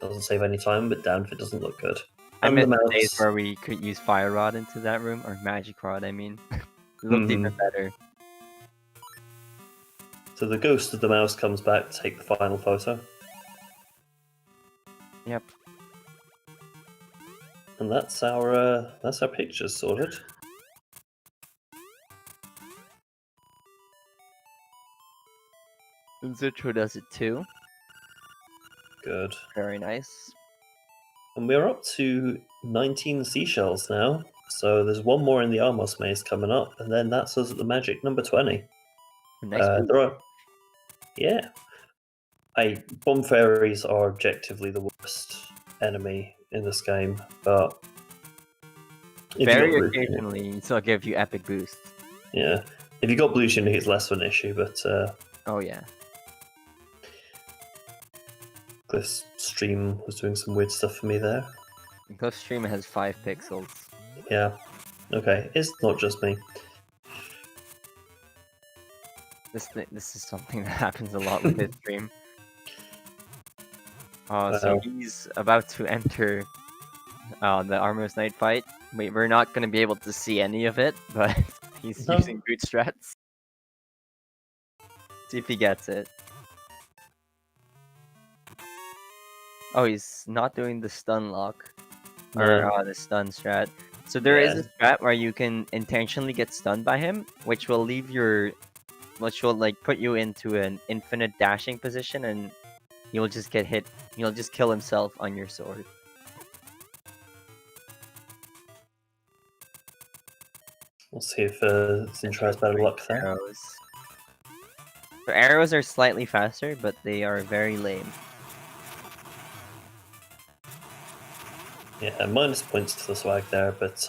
Doesn't save any time, but damn if it doesn't look good. I And miss the the days mouse. where we could use Fire Rod into that room, or Magic Rod, I mean. It looked even better. So the ghost of the mouse comes back to take the final photo. Yep. And that's our pictures sorted. And Zitro does it too. Good. Very nice. And we're up to 19 seashells now. So there's one more in the Armos maze coming up, and then that's us at the magic number 20. Nice. Yeah. Bomb fairies are objectively the worst enemy in this game, but Very occasionally, so I'll give you epic boosts. Yeah. If you got blue tunic, it's less of an issue, but Oh yeah. Glyph's stream was doing some weird stuff for me there. Glyph stream has 5 pixels. Yeah. Okay, it's not just me. This is something that happens a lot with this stream. So he's about to enter the Armor's Knight fight. We're not going to be able to see any of it, but he's using boot strats. See if he gets it. Oh, he's not doing the stun lock. Or the stun strat. So there is a strat where you can intentionally get stunned by him, which will leave which will like put you into an infinite dashing position, and you'll just get hit. You'll just kill himself on your sword. We'll see if Zintrothen has better luck there. Arrows. So arrows are slightly faster, but they are very lame. Yeah, minus points to the swag there, but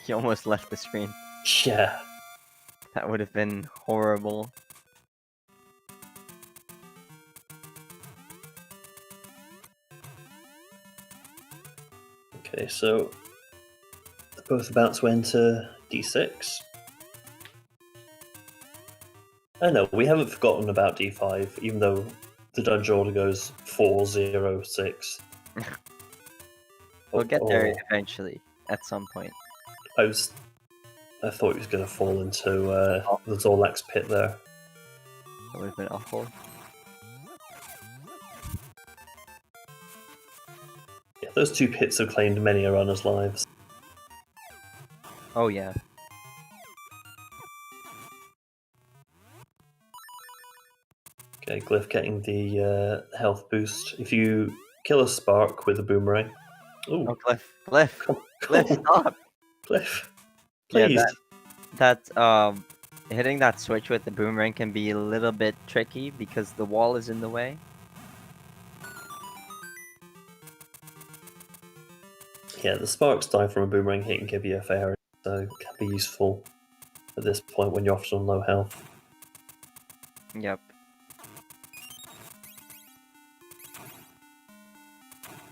He almost left the screen. yeah. That would have been horrible. Okay, so they're both about to enter D6. Oh no, we haven't forgotten about D5, even though the dungeon order goes 4, 0, 6. We'll get there eventually, at some point. I thought he was going to fall into the Zorlax pit there. That would have been awful. Yeah, those two pits have claimed many a runner's lives. Oh yeah. Okay, Glyph getting the health boost. If you kill a spark with a boomerang... Ooh. Oh, Glyph, stop! Glyph, please. Yeah, that hitting that switch with the boomerang can be a little bit tricky because the wall is in the way. Yeah, the sparks die from a boomerang hit and give you a fairy, so it can be useful at this point when you're often on low health. Yep.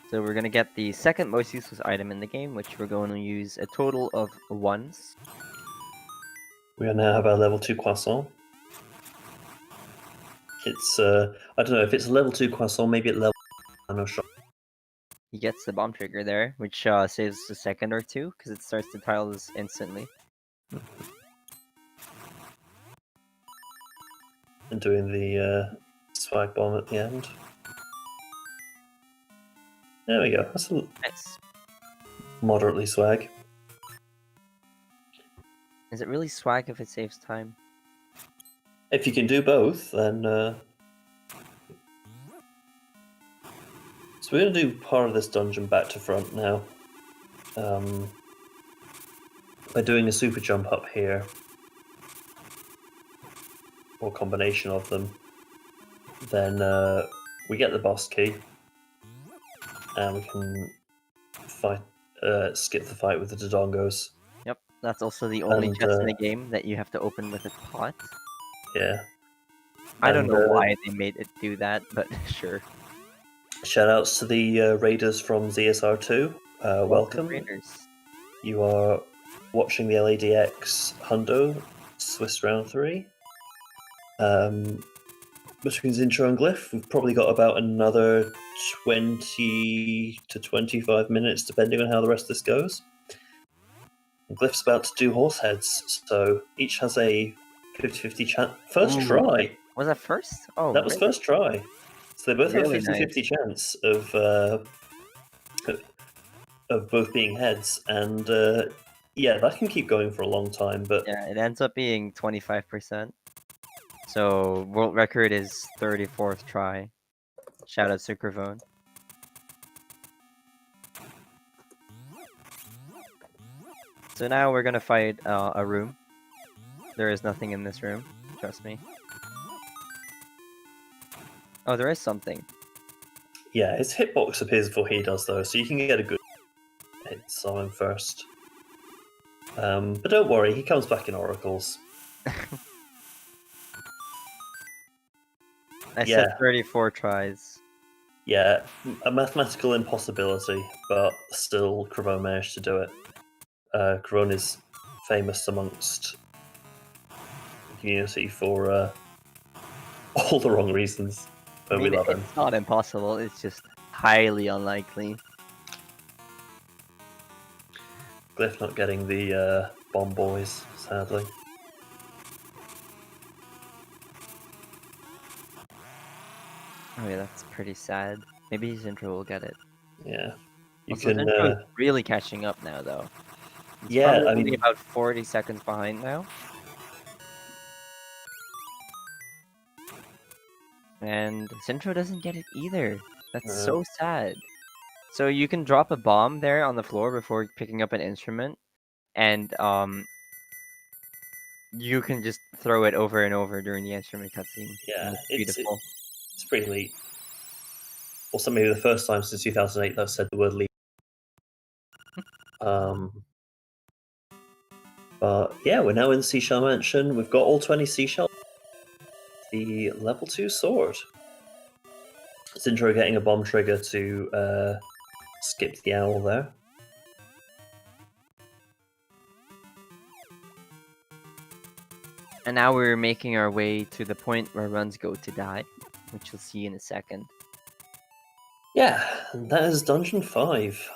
So we're gonna get the second most useless item in the game, which we're going to use a total of 1s. We now have our level 2 croissant. It's, I don't know, if it's a level 2 croissant, maybe at level 1 or shot. He gets the bomb trigger there, which saves a second or two, because it starts the tiles instantly. And doing the swag bomb at the end. There we go, that's Nice. moderately swag. Is it really swag if it saves time? If you can do both, then... So we're going to do part of this dungeon back to front now. By doing a super jump up here, or combination of them, then we get the boss key, and we can fight, skip the fight with the Dodongos. Yep, that's also the only chest in the game that you have to open with a pot. Yeah. I don't know why they made it do that, but sure. Shoutouts to the raiders from ZSR2. Welcome. Raiders. You are watching the LADX Hundo Swiss Round 3. Between Zintro and Glyph, we've probably got about another 20 to 25 minutes, depending on how the rest of this goes. And Glyph's about to do horse heads, so each has a 50-50 chance. First try! Was that first? Oh, that was first try. So they both really have a 50-50 chance of both being heads, and yeah, that can keep going for a long time. But yeah, it ends up being 25%. So world record is 34th try. Shout out Zintrothen. So now we're gonna fight a room. There is nothing in this room, trust me. Oh, there is something. Yeah, his hitbox appears before he does though, so you can get a good hit on him first. But don't worry, he comes back in oracles. I said 34 tries. Yeah, a mathematical impossibility, but still Cravone managed to do it. Cravone is famous amongst the community for all the wrong reasons, but we love him. It's not impossible, it's just highly unlikely. Glyph not getting the bomb boys, sadly. Oh yeah, that's pretty sad. Maybe Zintro will get it. Yeah. You Also, can. Zintro's really catching up now, though. He's Yeah, probably I only mean, about 40 seconds behind now. And Zintro doesn't get it either. That's so sad. So you can drop a bomb there on the floor before picking up an instrument, and you can just throw it over and over during the instrument cutscene. Yeah, it's beautiful. It's pretty neat. Also, maybe the first time since 2008 that I've said the word leap. But yeah, we're now in Seashell Mansion. We've got all 20 seashells. The level 2 sword. Zintro getting a bomb trigger to skip the owl there. And now we're making our way to the point where runs go to die, which you'll see in a second. Yeah, that is Dungeon 5.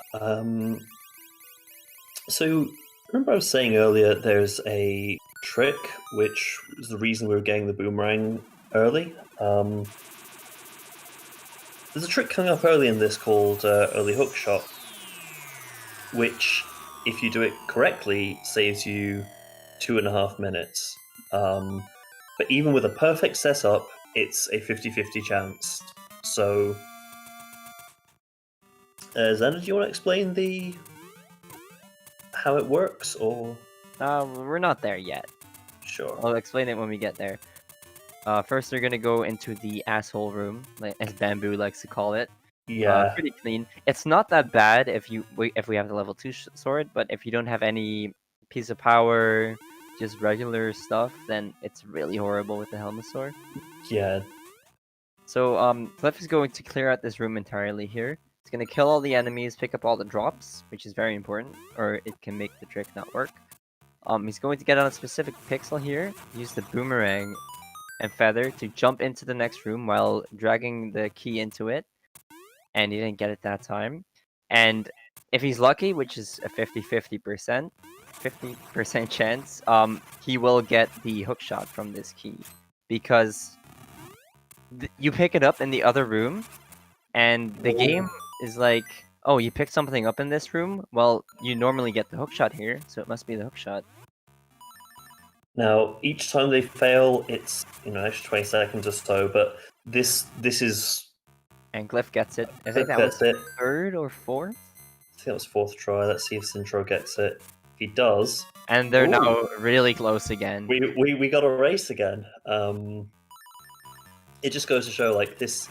So, remember I was saying earlier there's a trick, which was the reason we were getting the boomerang early. There's a trick coming up early in this called early hook shot, which, if you do it correctly, saves you 2.5 minutes. But even with a perfect setup, it's a 50-50 chance. So, Xander, do you want to explain how it works, or? We're not there yet. Sure. I'll explain it when we get there. First, they're gonna go into the asshole room, as Bamboo likes to call it. Yeah. Pretty clean. It's not that bad if we have the level 2 sword, but if you don't have any piece of power, just regular stuff, then it's really horrible with the helmet sword. Yeah. So Glyph is going to clear out this room entirely here. It's gonna kill all the enemies, pick up all the drops, which is very important, or it can make the trick not work. He's going to get on a specific pixel here, use the boomerang and feather to jump into the next room while dragging the key into it. And he didn't get it that time. And if he's lucky, which is a 50% chance, he will get the hook shot from this key. Because you pick it up in the other room, and the game is like, oh, you picked something up in this room? Well, you normally get the hook shot here, so it must be the hook shot. Now, each time they fail, it's extra 20 seconds or so, but this is... And Glyph gets it. I think that was third or fourth? I think that was fourth try. Let's see if Zintro gets it. If he does... And they're now really close again. We got a race again. It just goes to show, like, this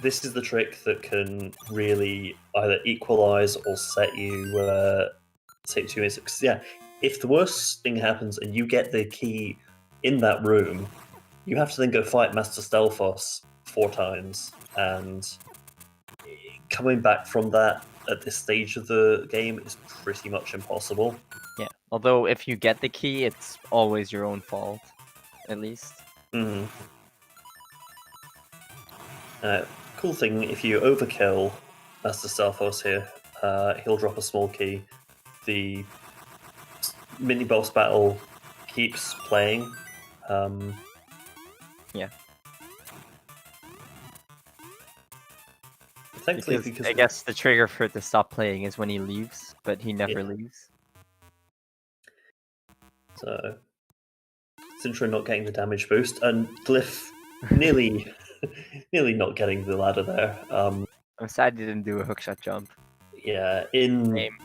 is the trick that can really either equalize or set you 2 minutes. Because, yeah, if the worst thing happens and you get the key in that room, you have to then go fight Master Stelphos 4 times, and coming back from that at this stage of the game is pretty much impossible. Yeah, although if you get the key, it's always your own fault, at least. Mm-hmm. Cool thing, if you overkill Master Stelphos here, he'll drop a small key. The mini-boss battle keeps playing. Yeah. Thankfully, because I guess the trigger for it to stop playing is when he leaves, but he never leaves. So, Zintro not getting the damage boost, and Glyph nearly not getting the ladder there. I'm sad you didn't do a hookshot jump. Yeah, in Same.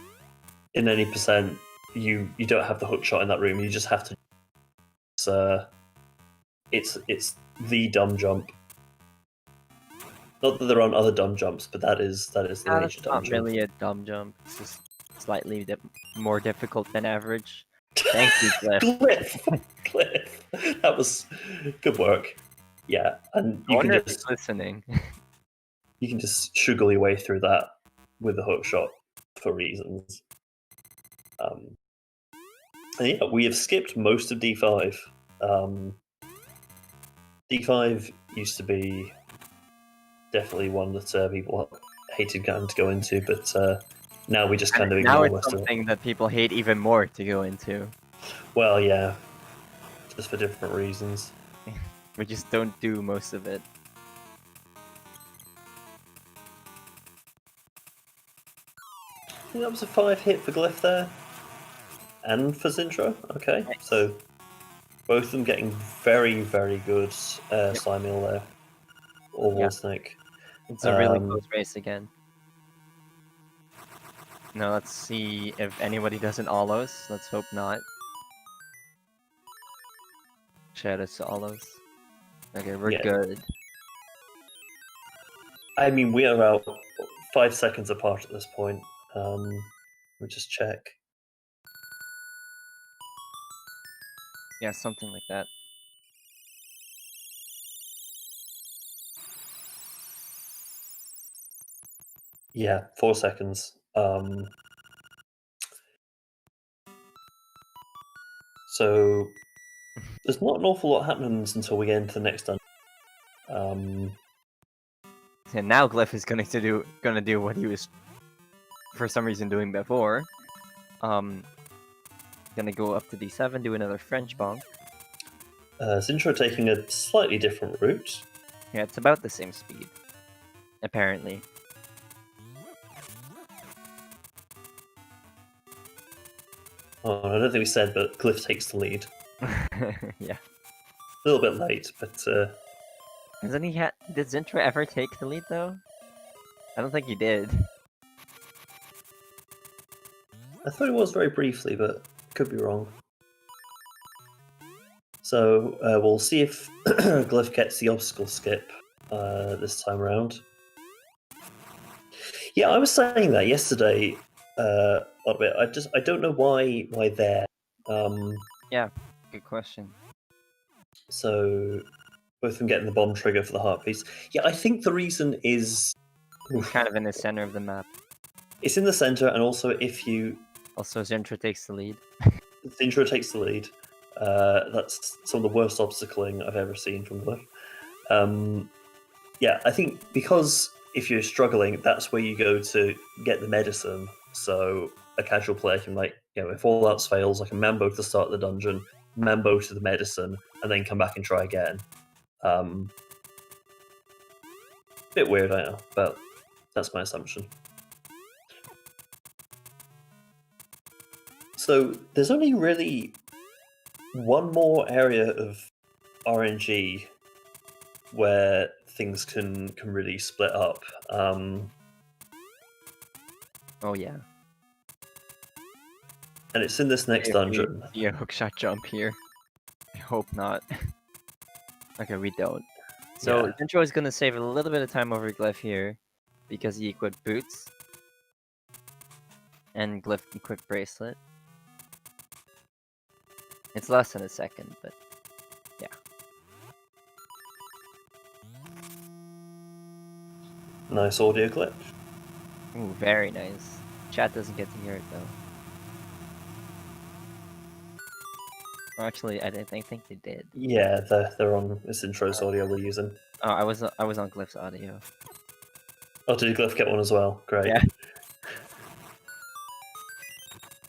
any percent, you don't have the hookshot in that room. You just have to. It's the dumb jump. Not that there aren't other dumb jumps, but that is the major That's dumb not jump. really a dumb jump. It's just slightly more difficult than average. Thank you, Glyph. Glyph, that was good work. Yeah, and I you wonder can if he's just listening. sugar your way through that with the hookshot for reasons. And yeah, we have skipped most of D5. D5 used to be definitely one that people hated getting to go into, but now we just kind of Now ignore it's most of it. something that people hate even more to go into. Well, yeah, just for different reasons. We just don't do most of it. I think that was a 5 hit for Glyph there. And for Zintro. Okay, Nice. so both of them getting very, very good slime meal there. Or Yeah. wall snake. It's a really close race again. Now let's see if anybody does an Allos. Let's hope not. Shout out to Allos. Okay, we're Yeah. good. I mean, we are about 5 seconds apart at this point. We'll just check. Yeah, something like that. Yeah, 4 seconds. So there's not an awful lot happens until we get into the next dungeon. And now Glyph is gonna do what he was for some reason doing before. Gonna go up to D7, do another French bonk. Zintro taking a slightly different route. Yeah, it's about the same speed. Apparently. Oh, I don't think we said, but Glyph takes the lead. Yeah. A little bit late, but Hasn't he had? Did Zintro ever take the lead though? I don't think he did. I thought it was very briefly, but could be wrong. So we'll see if Glyph gets the obstacle skip this time around. Yeah, I was saying that yesterday a little bit. I don't know why there. Yeah, good question. So both of them getting the bomb trigger for the heart piece. Yeah, I think the reason is He's kind of in the center of the map. it's in the center, and also if you Also, Zintro takes the lead. Zintro takes the lead. That's some of the worst obstacling I've ever seen from Glyph. Yeah, I think because if you're struggling, that's where you go to get the medicine. So a casual player can, like, if all else fails, I can Mambo to the start of the dungeon, Mambo to the medicine, and then come back and try again. Bit weird, I know, but that's my assumption. So there's only really one more area of RNG where things can really split up. Oh yeah. And it's in this next dungeon. Yeah, hookshot jump here. I hope not. Okay, we don't. So Zintro is gonna save a little bit of time over Glyph here because he equipped boots. And Glyph equipped bracelet. It's less than a second, but yeah. Nice audio glitch. Ooh, very nice. Chat doesn't get to hear it though. Actually, I think they did. Yeah, they're on this intro's audio we're using. Oh, I was on Glyph's audio. Oh, did Glyph get one as well? Great. Yeah.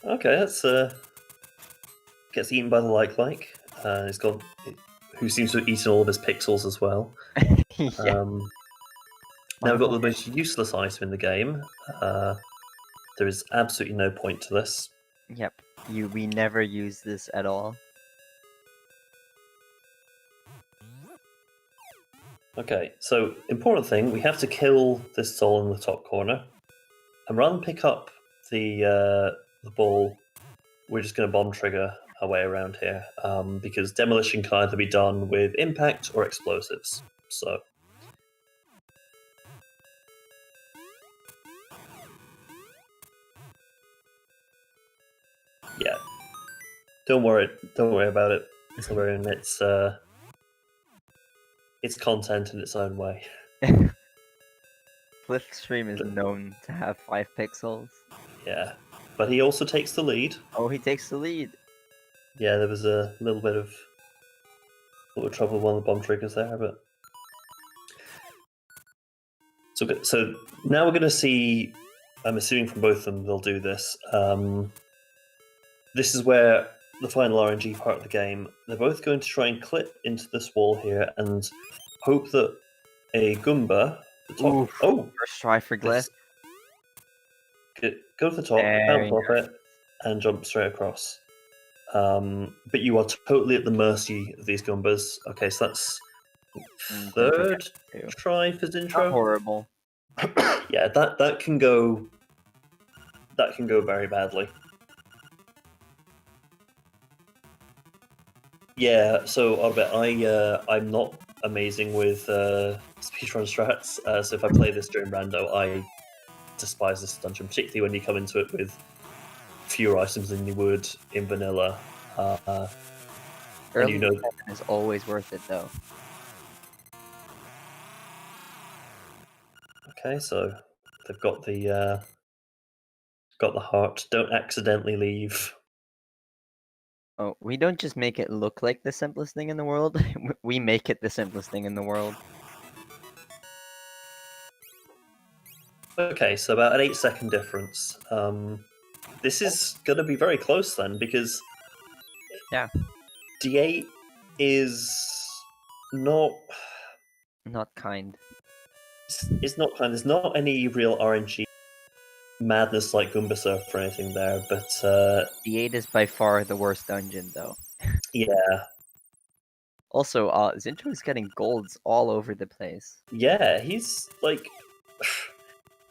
Okay, that's gets eaten by the like. He's got who seems to have eaten all of his pixels as well. Yeah. Now we've got the most useless item in the game. There is absolutely no point to this. Yep. We never use this at all. Okay, so important thing, we have to kill this soul in the top corner. And rather than pick up the ball, we're just going to bomb trigger our way around here, because demolition can either be done with impact or explosives. So, yeah, don't worry about it. It's content in its own way. Glyph's stream is known to have 5 pixels. Yeah, but he also takes the lead. Oh, he takes the lead. Yeah, there was a little bit of trouble with one of the bomb triggers there, but so now we're going to see. I'm assuming from both of them they'll do this. This is where the final RNG part of the game. They're both going to try and clip into this wall here and hope that a Goomba. First try for Glyph. Go to the top, bounce off it, and jump straight across. But you are totally at the mercy of these Goombas. Okay, so that's third try for Zintro. Not horrible. Yeah, that can go. That can go very badly. Yeah, so I'll bet I'm not amazing with speedrun strats. So if I play this during rando, I despise this dungeon, particularly when you come into it with fewer items than you would in vanilla. Early and you know is always worth it though. Okay, so they've got the heart. Don't accidentally leave. Oh, we don't just make it look like the simplest thing in the world. We make it the simplest thing in the world. Okay, so about an 8-second difference. This is going to be very close then, because Yeah, D8 is not kind. It's not kind. There's not any real RNG madness like Goomba Surf or anything there, but D8 is by far the worst dungeon though. yeah, Also, Zintro is getting golds all over the place. yeah, he's like,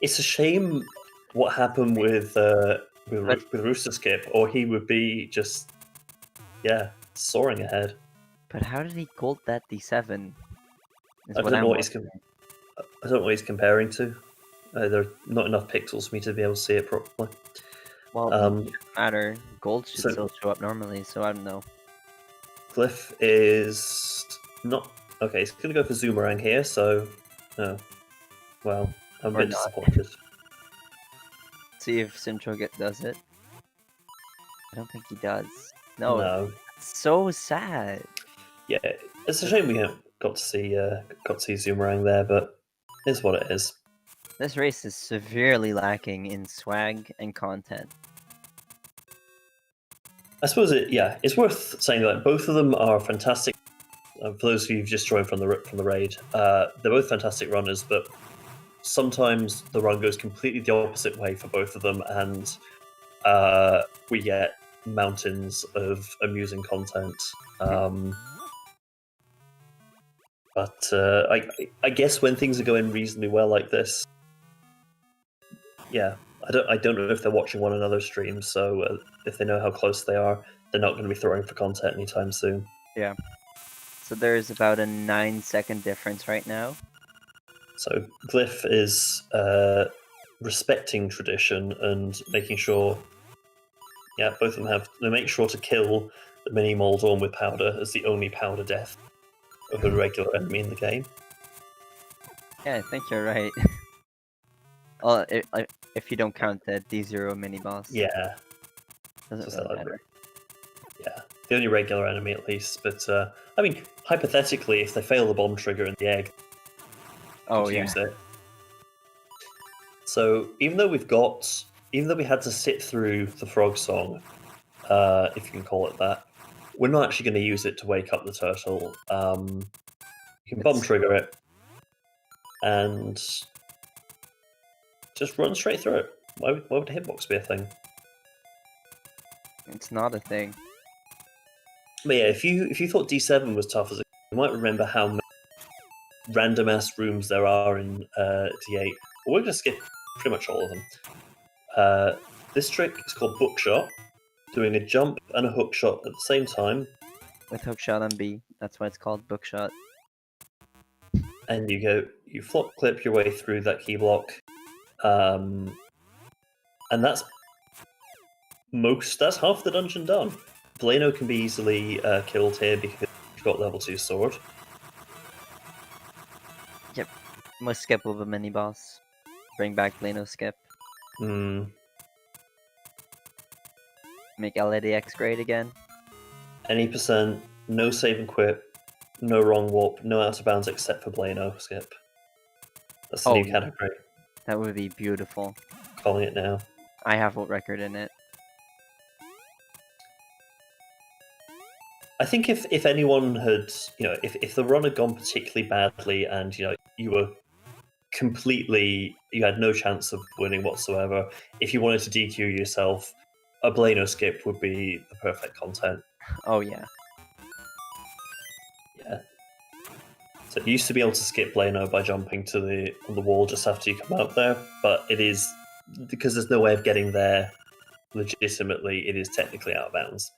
it's a shame what happened with Rooster Skip, or he would be just soaring ahead. But how did he gold that D7? I don't know what he's comparing to. There are not enough pixels for me to be able to see it properly. Well, it doesn't matter. Gold should still show up normally, so I don't know. Glyph is not okay. He's going to go for Zoomerang here, so well, I'm a bit disappointed. See if Zintro does it. I don't think he does. No. It's so sad. Yeah, it's a shame we haven't got to see Zoomerang there, but it's what it is. This race is severely lacking in swag and content. I suppose it's worth saying that both of them are fantastic. For those of you who've just joined from the raid, they're both fantastic runners, but sometimes the run goes completely the opposite way for both of them, and we get mountains of amusing content. But I guess when things are going reasonably well like this, I don't know if they're watching one another's streams, so if they know how close they are, they're not going to be throwing for content anytime soon. Yeah. So there's about a 9-second difference right now. So Glyph is respecting tradition and making sure, both of them they make sure to kill the mini Moldorm with powder as the only powder death of a regular enemy in the game. Yeah, I think you're right. If you don't count the D0 mini boss. Yeah. Doesn't really matter. Yeah, the only regular enemy at least. But I mean, hypothetically, if they fail the bomb trigger in the egg, use it. So even though we had to sit through the frog song, if you can call it that, we're not actually going to use it to wake up the turtle. You can bomb trigger it and just run straight through it. Why would a hitbox be a thing? It's not a thing. But yeah, if you thought D7 was tough as a, you might remember how random ass rooms there are in D8. But we're going to skip pretty much all of them. This trick is called bookshot, doing a jump and a hook shot at the same time. With hookshot on B, that's why it's called bookshot. And you flop clip your way through that key block. And that's half the dungeon done. Blano can be easily killed here because you've got level 2 sword. Yep. Most skip of a mini boss. Bring back Blano skip. Make GlyphDX great again. Any percent, no save and quit, no wrong warp, no out of bounds except for Blano skip. That's the new category. That would be beautiful. Calling it now. I have world record in it. I think if anyone had, if the run had gone particularly badly and, you were you had no chance of winning whatsoever, if you wanted to DQ yourself, a Blano skip would be the perfect content. Oh, yeah. Yeah. So you used to be able to skip Blano by jumping on the wall just after you come out there, but it is, because there's no way of getting there legitimately, it is technically out of bounds.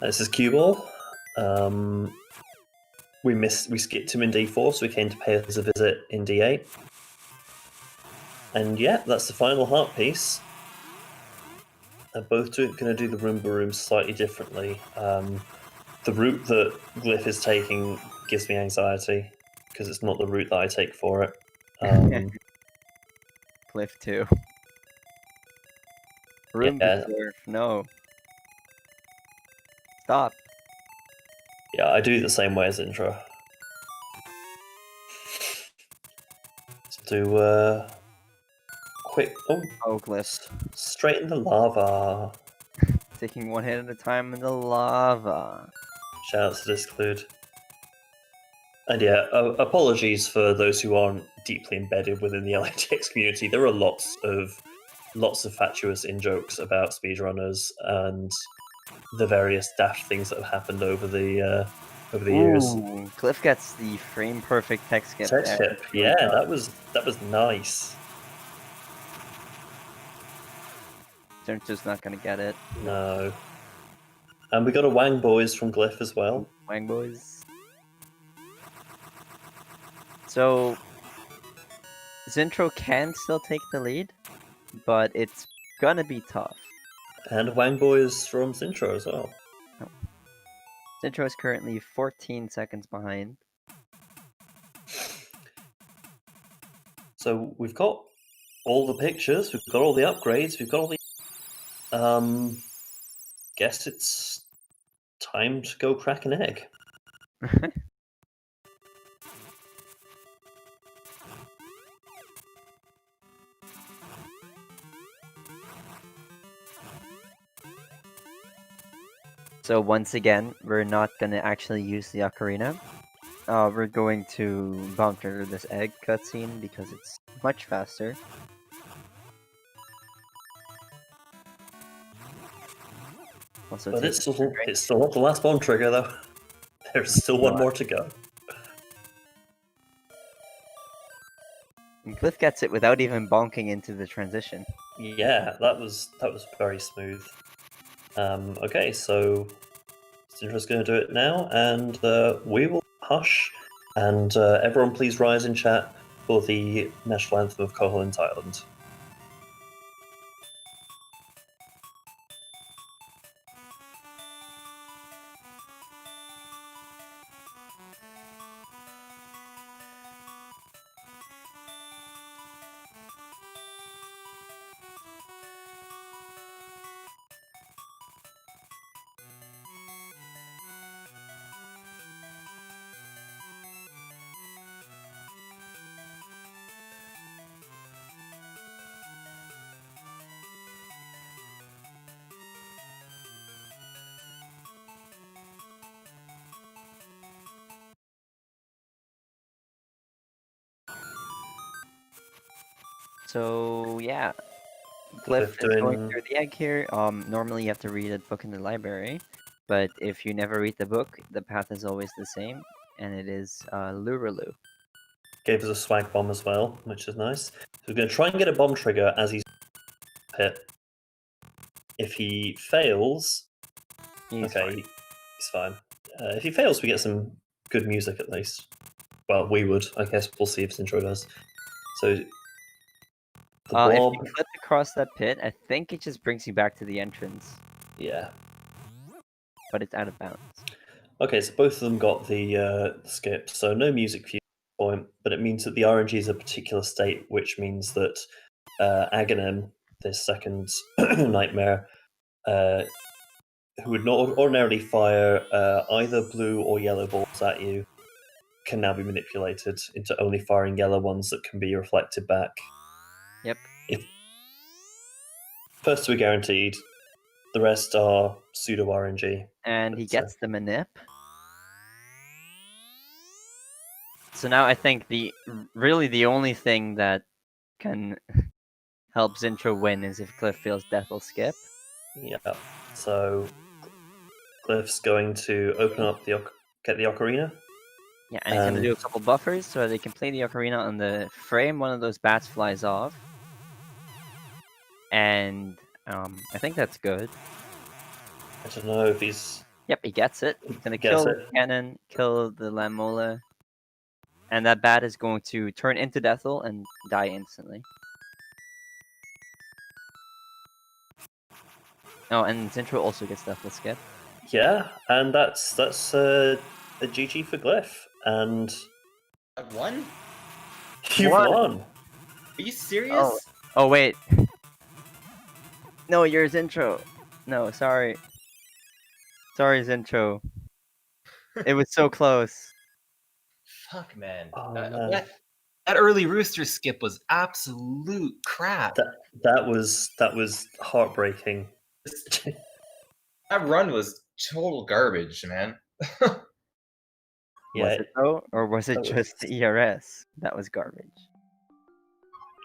This is Cue Ball. We skipped him in D4, so we came to pay us a visit in D8. And yeah, that's the final heart piece. They're both going to do the Roomba Room slightly differently. The route that Glyph is taking gives me anxiety, because it's not the route that I take for it. Glyph 2. Roomba no. Stop. Yeah, I do the same way as intro. Let's do quick. Oh, Glyph. Straight in the lava. Taking one hit at a time in the lava. Shout out to Disclude. And yeah, apologies for those who aren't deeply embedded within the LATX community. There are lots of fatuous in-jokes about speedrunners and the various daft things that have happened over the years. Glyph gets the frame perfect tech skip. Tech skip, yeah, that was nice. Zintro's not gonna get it. No. And we got a Wang Boys from Glyph as well. Wang Boys. So Zintro can still take the lead, but it's gonna be tough. And Wang Boys from Zintro as well. Oh. Zintro is currently 14 seconds behind. So we've got all the pictures, we've got all the upgrades, we've got all the... guess it's time to go crack an egg. So once again, we're not gonna actually use the ocarina. We're going to bomb trigger this egg cutscene because it's much faster. Also, but it's still not the last bomb trigger though. There's still one more to go. And Glyph gets it without even bonking into the transition. Yeah, that was very smooth. Okay, so Zintro's going to do it now, and we will hush, and everyone please rise in chat for the national anthem of Koholint Island. So yeah, Glyph is going through the egg here. Normally you have to read a book in the library, but if you never read the book, the path is always the same. and it is Luraloo. Gave us a swag bomb as well, which is nice. So we're going to try and get a bomb trigger as he's hit. If he fails, He's okay, fine. he's fine. If he fails, we get some good music at least. Well, we would. I guess we'll see if Zintro does. So the If blob, you flip across that pit, I think it just brings you back to the entrance, yeah. but it's out of bounds. Okay, so both of them got the skip, so no music for you at this point, but it means that the RNG is a particular state, which means that Aghanim, this second nightmare, who would not ordinarily fire either blue or yellow balls at you, can now be manipulated into only firing yellow ones that can be reflected back. Yep. First two are guaranteed, the rest are pseudo RNG. And he But, gets the manip. So now I think really the only thing that can help Zintro win is if Glyph fails Death will skip. Yeah, so Glyph's going to open up get the ocarina. Yeah, and he's gonna do a couple buffers so they can play the ocarina on the frame. One of those bats flies off, and I think that's good. I don't know if he's... Yep, he gets it. He's gonna Gets kill the it. cannon, kill the Lamola, and that bat is going to turn into Deathel and die instantly. Oh, and Zintro also gets Deathel skip. Yeah, and that's a GG for Glyph, and I won? you've What? won. Are you serious? Oh wait. No, you're Zintro. No, sorry. Sorry, Zintro. It was so close. Fuck, man. Oh, that, man. that early rooster skip was absolute crap. That was heartbreaking. That run was total garbage, man. Was Yeah, it though? Or was it that just the ERS that was garbage?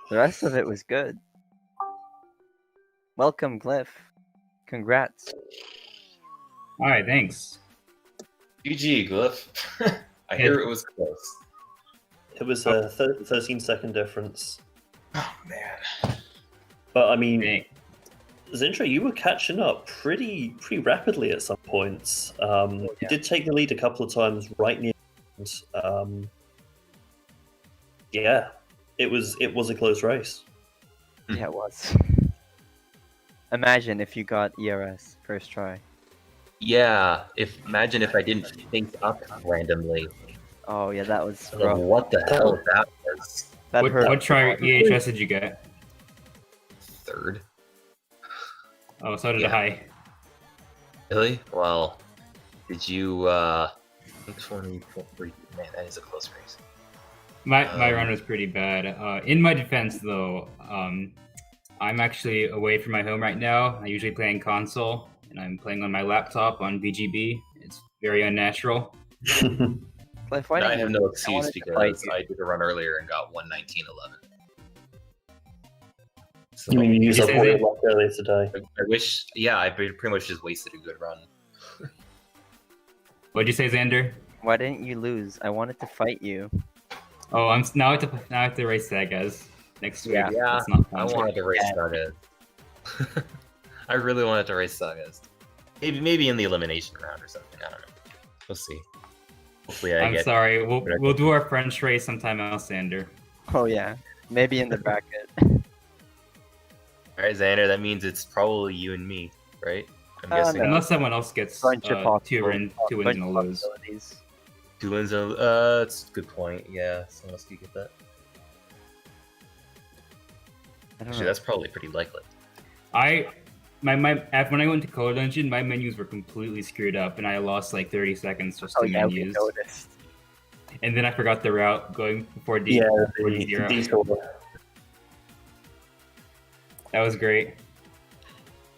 The rest of it was good. Welcome, Glyph. Congrats. Alright, thanks. GG, Glyph. I hear it was close. it was a 13-second difference. Oh, man. But I mean, Dang. Zintro, you were catching up pretty rapidly at some points. You did take the lead a couple of times right near the end. Yeah, it was a close race. Yeah, it was. Imagine if you got ERS first try. Yeah, imagine if I didn't think up randomly. Oh yeah, that was So rough. what the hell that was? That hurt. What try EHS did you get? Third. Oh, so did Yeah. I. Really? Well, did you, 23? Man, that is a close race. My run was pretty bad. In my defense, though, I'm actually away from my home right now. I usually play on console, and I'm playing on my laptop on BGB. It's very unnatural. Glyph, why I didn't have you- no I excuse wanted to fight because you. I did a run earlier and got 119.11. So You mean you used you up say all your that- luck earlier today? I wish, yeah, I pretty much just wasted a good run. What'd you say, Xander? Why didn't you lose? I wanted to fight you. Oh, now I have to race that, guys. Next week. Yeah. Yeah, It's not I fun. wanted to race Yeah. Sagas. I really wanted to race Sagas. Maybe in the elimination round or something. I don't know. We'll see. Hopefully, I I'm get. sorry. We'll do our French race sometime else, Xander. Oh yeah, maybe in the bracket. All right, Xander. That means it's probably you and me, right? I'm No. guessing Unless someone else gets Bunch of two wins bunch and a of lose. possibilities. 2 wins. That's a good point. Yeah, someone else could get that. I don't Actually, know. that's probably pretty likely. When I went to Color Dungeon, my menus were completely screwed up, and I lost like 30 seconds just Oh to yeah, we menus. noticed. And then I forgot the route going before D. Yeah, before the D0. detour. That was great.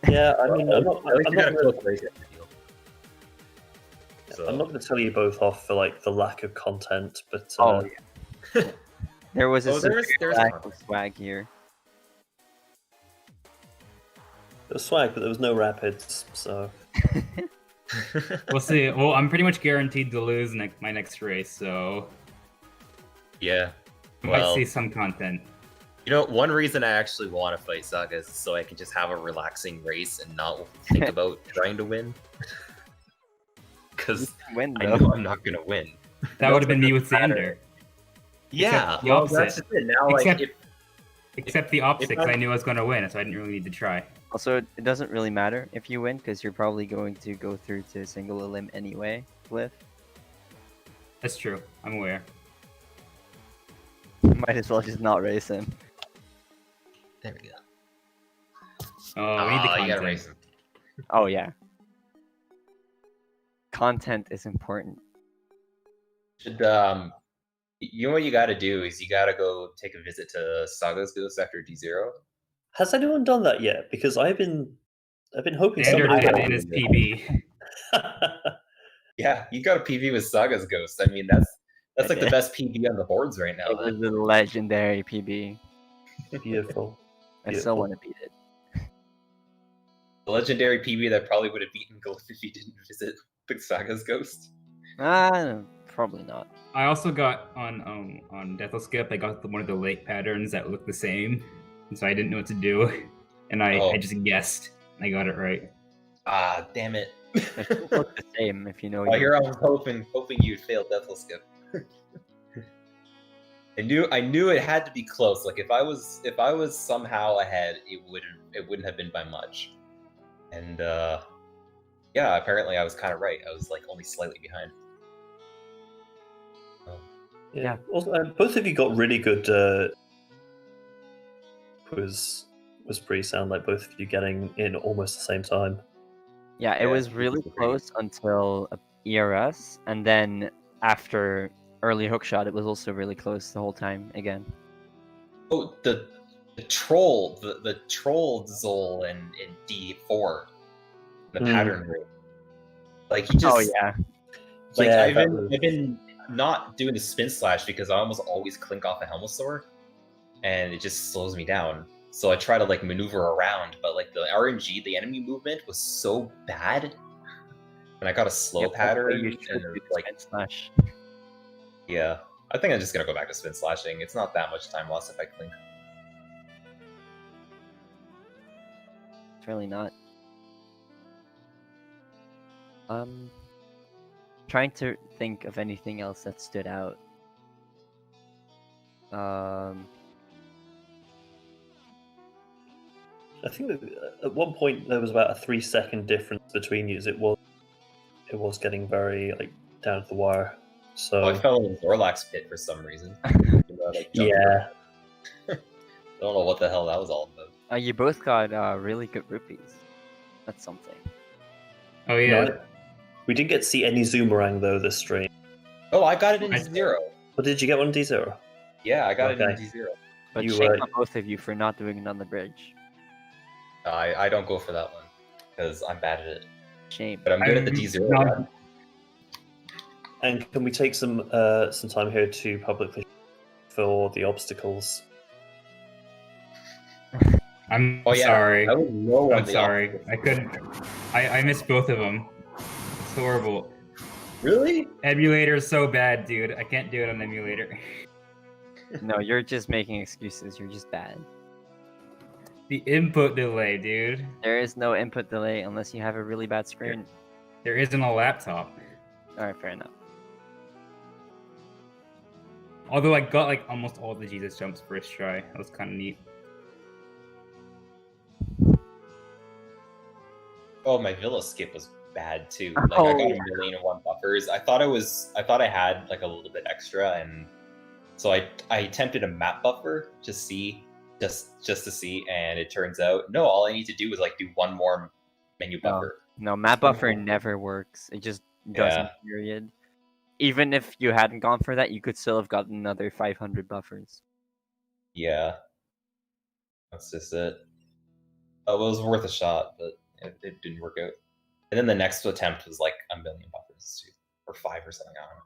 Yeah, I mean, I'm At least you got a not close race at the deal. So, going to tell you both off for like the lack of content, but Oh yeah. There was a Oh, there's severe lack one. of swag here. there was swag, but there was no rapids. So We'll see. Well, I'm pretty much guaranteed to lose my next race, so Yeah. I might Well, see some content. you know, one reason I actually want to fight Saga is so I can just have a relaxing race and not think about trying to win. Because Win I though. know I'm not gonna win. That would have been me with matter. Xander. Yeah, the well, opposite. that's just it. Now, Except- like, Except the opposite, 'cause I- I knew I was going to win, so I didn't really need to try. Also, it doesn't really matter if you win because you're probably going to go through to single elim anyway, Glyph. That's true. I'm aware. Might as well just not race him. there we go. Oh, we need the you content. gotta race him. Oh yeah. Content is important. Should you know what you gotta do is you gotta go take a visit to Saga's Ghost after D0. Has anyone done that yet? Because I've been hoping Xander somebody did would. it in his PB. Yeah, you got a PV with Saga's Ghost. I mean, that's like the best PV on the boards right now. It was a legendary PB. Beautiful. I still Beautiful. want to beat it. The legendary PV that probably would have beaten Glyph if he didn't visit the Saga's Ghost. Probably not. I also got on Deathskip, I got one of the lake patterns that looked the same, and so I didn't know what to do, and I just guessed, and I got it right. Ah, damn it. It should look the same if you know. Well, here I was hoping you'd fail Deathskip. I knew it had to be close. Like if I was somehow ahead, it wouldn't have been by much. And yeah, apparently I was kind of right. I was like only slightly behind. Yeah. Also, both of you got really good. Was pretty sound. Like both of you getting in almost the same time. Yeah, it Yeah, was really close until ERS, and then after early hookshot, it was also really close the whole time again. Oh, the troll Zol in D4, the pattern rate. Like he just. Oh yeah. Like Yeah, I've that been not doing the spin slash because I almost always clink off a Helmosaur, and it just slows me down. So I try to like maneuver around, but like the RNG, the enemy movement was so bad, and I got a slow pattern. You should And do like, spin slash. yeah, I think I'm just gonna go back to spin slashing. It's not that much time lost if I clink. It's really not. Trying to think of anything else that stood out. I think that at one point there was about a 3-second difference between you. It was getting very like down to the wire. So I fell in Zorlax pit for some reason. yeah, I don't know what the hell that was all about. You both got really good rupees. That's something. Oh yeah, No, we didn't get to see any Zoomerang though this stream. Oh, I got it in I- D0. But did you get one in D0? Yeah, I got it in Okay. D0. But You, shame uh, on both of you for not doing it on the bridge. I don't go for that one because I'm bad at it. Shame. But I'm good at the I'm D0 not- one. And can we take some time here to publicly for the obstacles? I'm Oh yeah, sorry. I was low on I'm the sorry. obstacles. I couldn't. I missed both of them. It's horrible. Really? Emulator is so bad, dude. I can't do it on emulator. No, you're just making excuses. You're just bad. The input delay, dude. There is no input delay unless you have a really bad screen. There isn't a laptop. Alright, fair enough. Although I got like almost all the Jesus jumps first try. That was kind of neat. Oh, my Villa skip was bad too. Like I got a 1,000,001 buffers. I thought I had like a little bit extra, and so I attempted a map buffer to see, just to see, and it turns out no. All I need to do is like do one more menu No. buffer. No, map buffer never works. It just doesn't, Yeah. period. Even if you hadn't gone for that, you could still have gotten another 500 buffers. Yeah, that's just it. Oh, it was worth a shot, but it didn't work out. And then the next attempt was like 1,000,000 buffers too, or 5 or something. I don't know.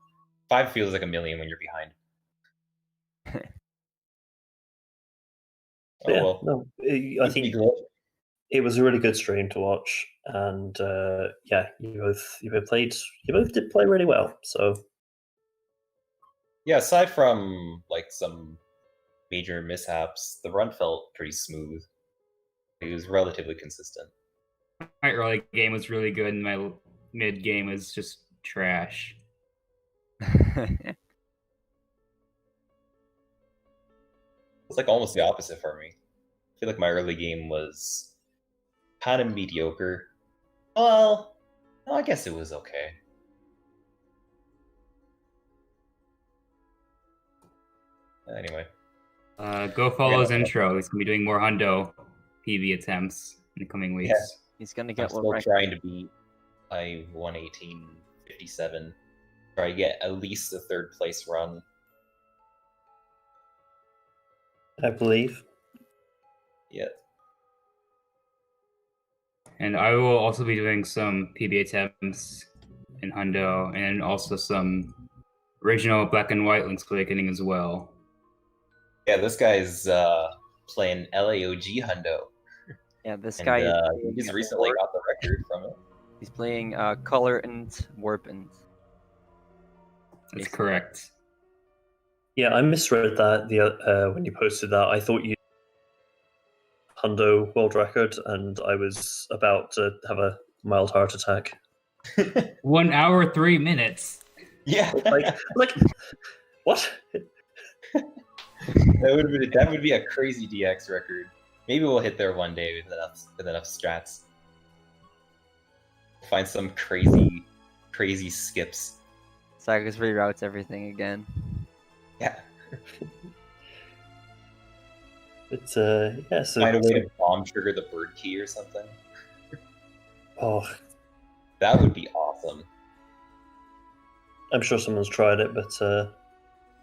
5 feels like 1,000,000 when you're behind. Oh Yeah, well. no, I think Glitch. it was a really good stream to watch. and yeah, you both did play really well. So Yeah, aside from like some major mishaps, the run felt pretty smooth. It was relatively consistent. My early game was really good, and my mid game was just trash. It's like almost the opposite for me. I feel like my early game was kind of mediocre. Well, no, I guess it was okay. Anyway, Go follow his Yeah. intro. He's gonna be doing more Hundo PB attempts in the coming weeks. Yeah. He's gonna I'm get still one trying to beat my 118.57. Try to get at least a third place run. I believe. Yeah. And I will also be doing some PB attempts in Hundo, and also some original Black and White Link's Awakening as well. Yeah, this guy's playing LAOG Hundo. Yeah, this And guy is he playing just a recently warp. got the record from it. He's playing color and warp and. That's Basically. correct. Yeah, I misread that when you posted that. I thought you Hundo world record, and I was about to have a mild heart attack. 1 hour 3 minutes. Yeah. Like what? That would be a crazy DX record. Maybe we'll hit there one day with enough strats. Find some crazy skips. Sagas reroutes everything again. Yeah. It's yeah. So Find a way to bomb trigger the bird key or something. oh, That would be awesome. I'm sure someone's tried it, but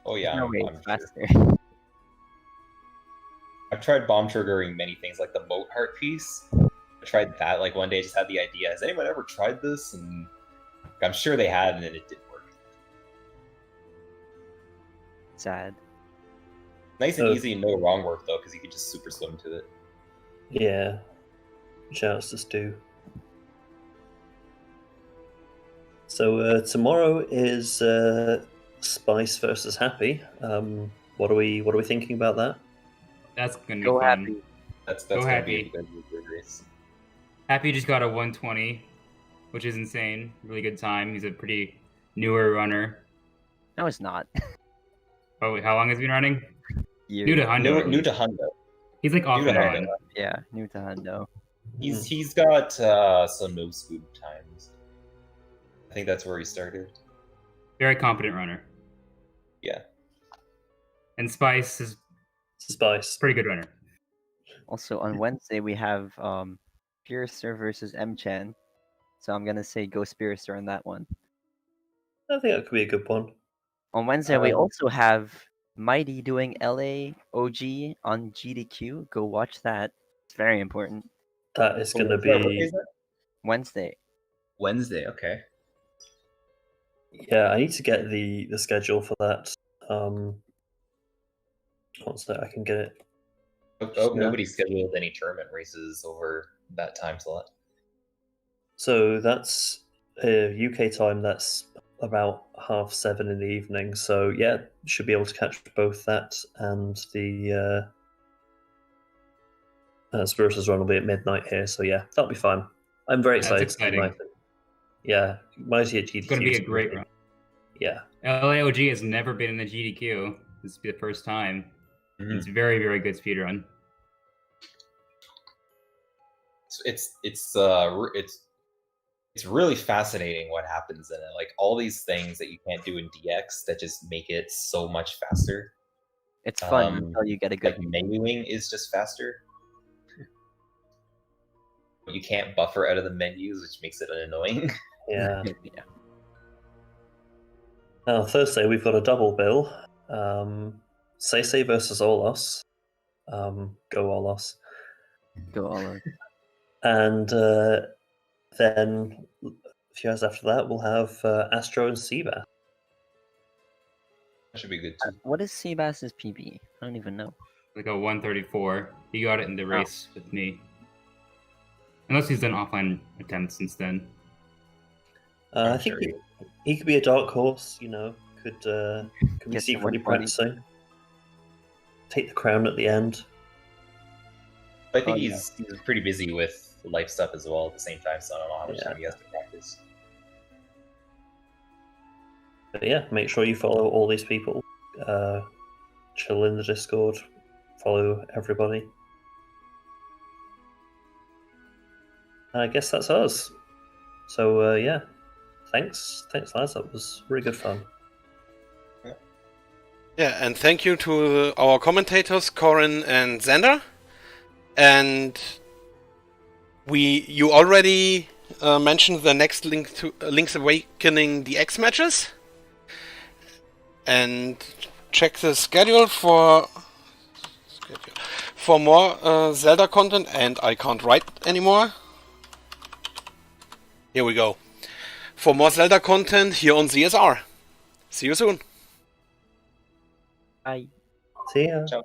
Oh yeah, No way, I'm it's sure. faster. I've tried bomb triggering many things, like the moat heart piece. I tried that. Like one day, I just had the idea. Has anyone ever tried this? And I'm sure they had, and then it didn't work. Sad. Nice and easy, no wrong work though, because you can just super swim to it. yeah. Shouts to Stu. So tomorrow is Spice versus Happy. What are we thinking about that? That's gonna be Go fun. Happy. That's Go gonna Happy. be a good race. Happy just got a 120, which is insane. Really good time. He's a pretty newer runner. No, it's not. Oh, wait, how long has he been running? Years. New to Hundo. New to Hundo. He's like off new to and Hundo. on. Yeah, new to Hundo. He's got some no scoop times. I think that's where he started. Very competent runner. Yeah. And Spice is Spice. pretty good runner. Also on Wednesday we have Piercer versus M-Chan. So I'm gonna say go Spearster on that one. I think that could be a good one. On Wednesday we also have Mighty doing LAOG on GDQ. Go watch that. It's very important. That is going to What day be is that? Wednesday. Wednesday. Okay. yeah. I need to get the schedule for that. Once that I can get it. Oh, nobody scheduled any tournament races over that time slot. So that's UK time. That's about 7:30 in the evening. So yeah, should be able to catch both that and the Spiritus run will be at midnight here. So yeah, that'll be fine. I'm very That's excited. exciting. Yeah, Mighty at GDQ. It's going to be a great run. Yeah. LAOG has never been in the GDQ. This will be the first time. Mhm. It's very, very good speedrun. It's really fascinating what happens in it. Like all these things that you can't do in DX that just make it so much faster. It's fun until you get a good Like menuing is just faster. You can't buffer out of the menus, which makes it annoying. Yeah. yeah. Now Thursday we've got a double bill. Seisei versus Olos. Go Olos. Go all out. And then a few hours after that we'll have Astro and Seabass. That should be good too. What is Seabass's PB? I don't even know. Like a 134. He got it in the race with me. Unless he's done offline attempts since then. I think he could be a dark horse. Could be Get secretly 120. practicing. Take the crown at the end. I think Oh, yeah. he's pretty busy with life stuff as well at the same time, so I don't know how much time he has to practice. But yeah, make sure you follow all these people. Chill in the Discord. Follow everybody. I guess that's us. So yeah, thanks lads. That was really good fun. Yeah, and thank you to our commentators, Corin and Xander. And you already mentioned the next Link's Awakening DX matches. And check the schedule for more Zelda content. And I can't write anymore. Here we go. For more Zelda content here on ZSR. See you soon. Bye. See ya. Ciao.